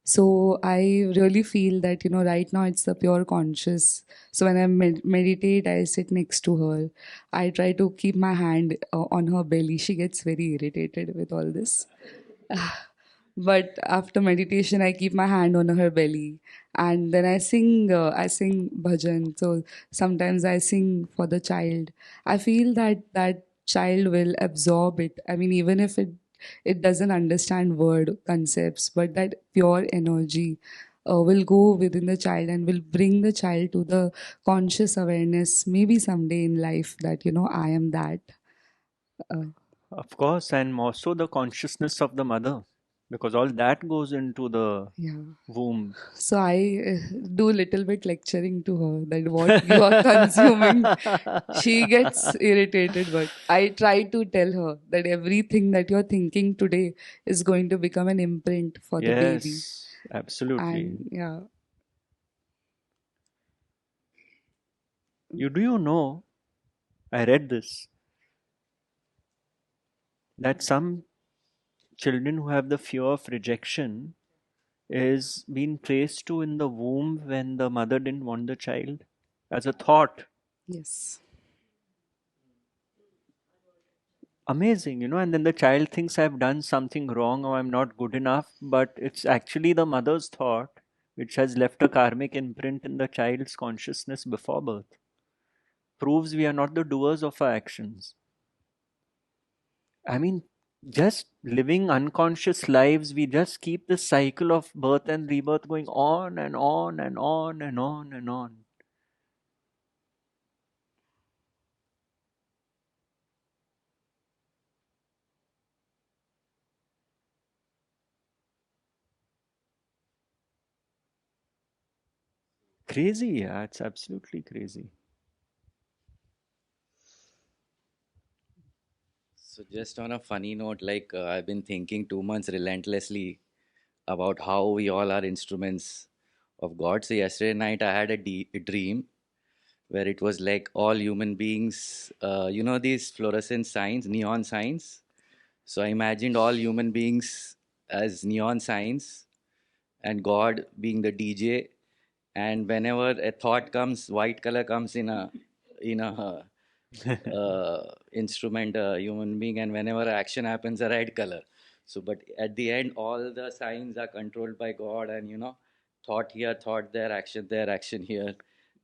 So I really feel that, right now it's the pure conscious. So when I meditate, I sit next to her. I try to keep my hand on her belly. She gets very irritated with all this. But after meditation, I keep my hand on her belly, and then I sing bhajan. So sometimes I sing for the child. I feel that that child will absorb it. I mean, even if it doesn't understand word concepts, but that pure energy will go within the child and will bring the child to the conscious awareness, maybe someday in life, that, I am that. Uh, Of course, and more so the consciousness of the mother, because all that goes into the yeah. womb. So I do little bit lecturing to her that what you are consuming. She gets irritated, but I try to tell her that everything that you're thinking today is going to become an imprint for the baby. Yes, absolutely. And yeah, You know, I read this, that some children who have the fear of rejection is being traced to in the womb when the mother didn't want the child as a thought. yes. Amazing, and then the child thinks I've done something wrong or I'm not good enough, but it's actually the mother's thought which has left a karmic imprint in the child's consciousness before birth. Proves we are not the doers of our actions. I mean, just living unconscious lives, we just keep the cycle of birth and rebirth going on and on and on and on and on. Crazy, yeah, it's absolutely crazy. So, just on a funny note, like I've been thinking 2 months relentlessly about how we all are instruments of God. So, yesterday night I had a dream where it was like all human beings, these fluorescent signs, neon signs. So I imagined all human beings as neon signs and God being the DJ. And whenever a thought comes, white color comes in a instrument, a human being, and whenever action happens, a red color. So, but at the end, all the signs are controlled by God, and thought here, thought there, action here,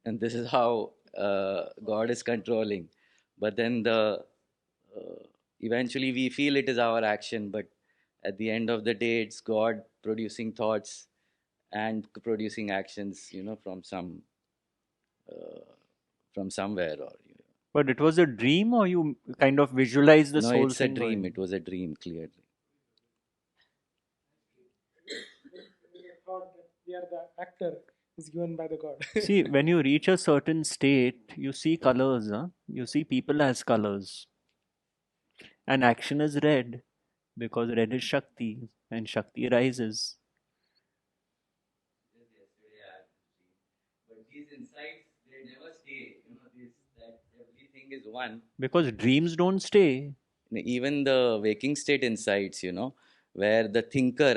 and this is how God is controlling. But then eventually we feel it is our action, but at the end of the day, it's God producing thoughts and producing actions, uh, from somewhere or. But it was a dream, or you kind of visualize this No, whole it's a thing dream. going? It was a dream, clearly. We thought that we are the actor is given by the God. See, when you reach a certain state, you see colors, huh? You see people as colors. And action is red, because red is Shakti, and Shakti rises. But these insights, they never stay. That everything is one. Because dreams don't stay. Even the waking state insights, where the thinker,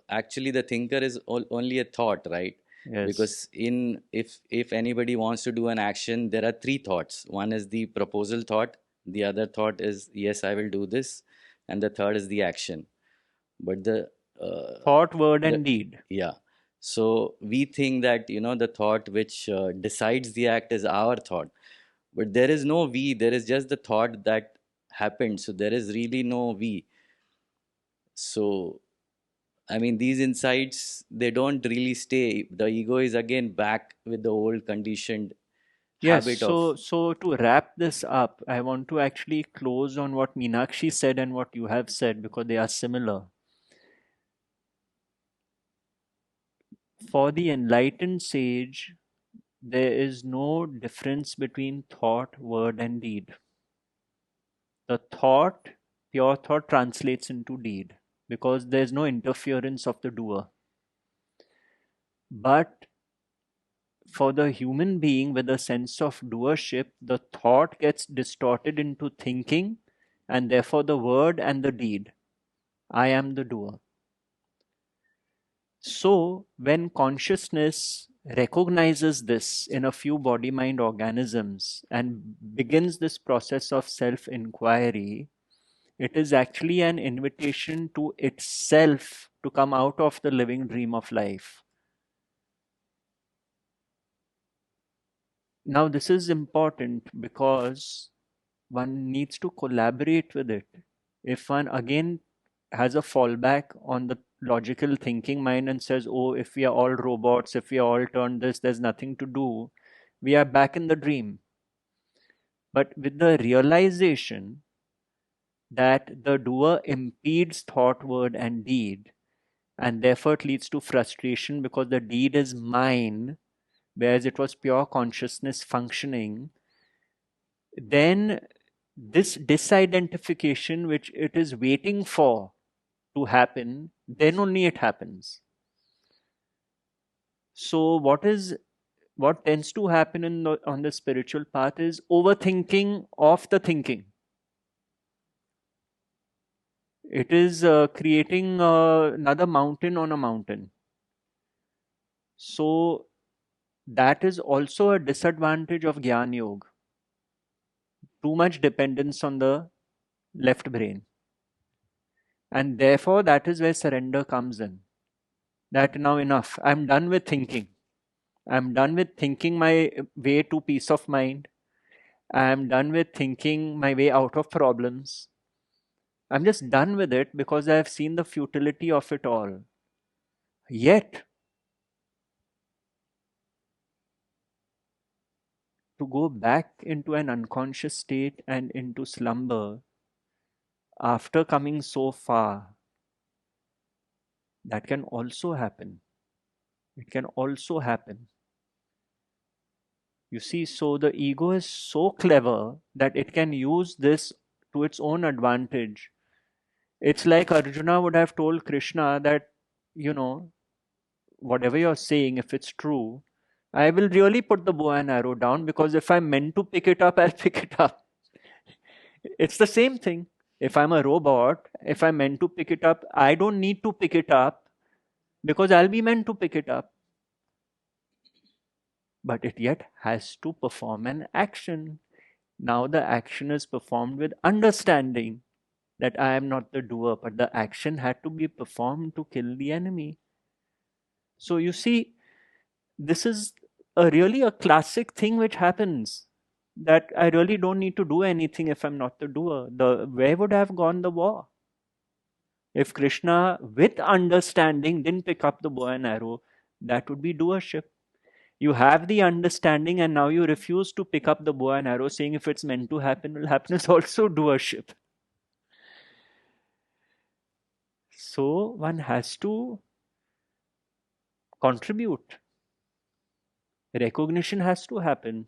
actually the thinker is only a thought, right? Yes. Because if anybody wants to do an action, there are three thoughts. One is the proposal thought, the other thought is yes, I will do this, and the third is the action. But the thought, word, and deed. Yeah. So we think that the thought which decides the act is our thought, but there is no we. There is just the thought that happened. So there is really no we. So these insights, they don't really stay. The ego is again back with the old conditioned Yes, habit so to wrap this up, I want to actually close on what Meenakshi said and what you have said, because they are similar. For the enlightened sage, there is no difference between thought, word, and deed. The thought, pure thought, translates into deed because there is no interference of the doer. But for the human being with a sense of doership, the thought gets distorted into thinking, and therefore the word and the deed. I am the doer. So, when consciousness recognizes this in a few body mind organisms and begins this process of self inquiry, it is actually an invitation to itself to come out of the living dream of life. Now, this is important because one needs to collaborate with it. If one again has a fallback on the logical thinking mind and says, oh, if we are all robots, if we are all turned this, there's nothing to do, we are back in the dream. But with the realization that the doer impedes thought, word, and deed, and therefore it leads to frustration because the deed is mine, whereas it was pure consciousness functioning, then this disidentification, which it is waiting for to happen, then only it happens. So what tends to happen on the spiritual path is overthinking of the thinking. It is creating another mountain on a mountain. So that is also a disadvantage of Gyan Yoga. Too much dependence on the left brain. And therefore, that is where surrender comes in. That now enough. I'm done with thinking. I'm done with thinking my way to peace of mind. I'm done with thinking my way out of problems. I'm just done with it because I have seen the futility of it all. Yet, to go back into an unconscious state and into slumber after coming so far, that can also happen. It can also happen. You see, so the ego is so clever that it can use this to its own advantage. It's like Arjuna would have told Krishna that, whatever you're saying, if it's true, I will really put the bow and arrow down, because if I'm meant to pick it up, I'll pick it up. It's the same thing. If I'm a robot, if I'm meant to pick it up, I don't need to pick it up because I'll be meant to pick it up. But it yet has to perform an action. Now the action is performed with understanding that I am not the doer, but the action had to be performed to kill the enemy. So you see, this is really a classic thing which happens, that I really don't need to do anything if I'm not the doer. Where would have gone the war? If Krishna, with understanding, didn't pick up the bow and arrow, that would be doership. You have the understanding and now you refuse to pick up the bow and arrow, saying if it's meant to happen, will happen, is also doership. So one has to contribute. Recognition has to happen.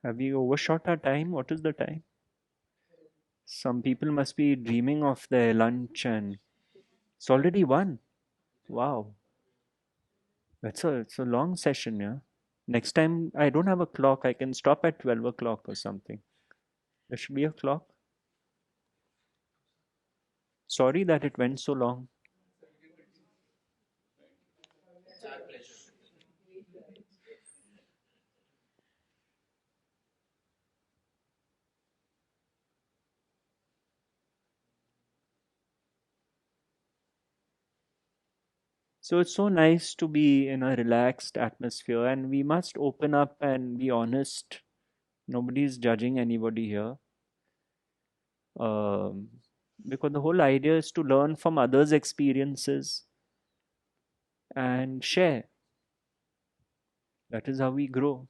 Have we overshot our time? What is the time? Some people must be dreaming of their lunch and it's already 1. Wow. It's a long session, yeah. Next time I don't have a clock, I can stop at 12 o'clock or something. There should be a clock. Sorry that it went so long. So it's so nice to be in a relaxed atmosphere, and we must open up and be honest. Nobody's judging anybody here. Um, because the whole idea is to learn from others' experiences and share. That is how we grow.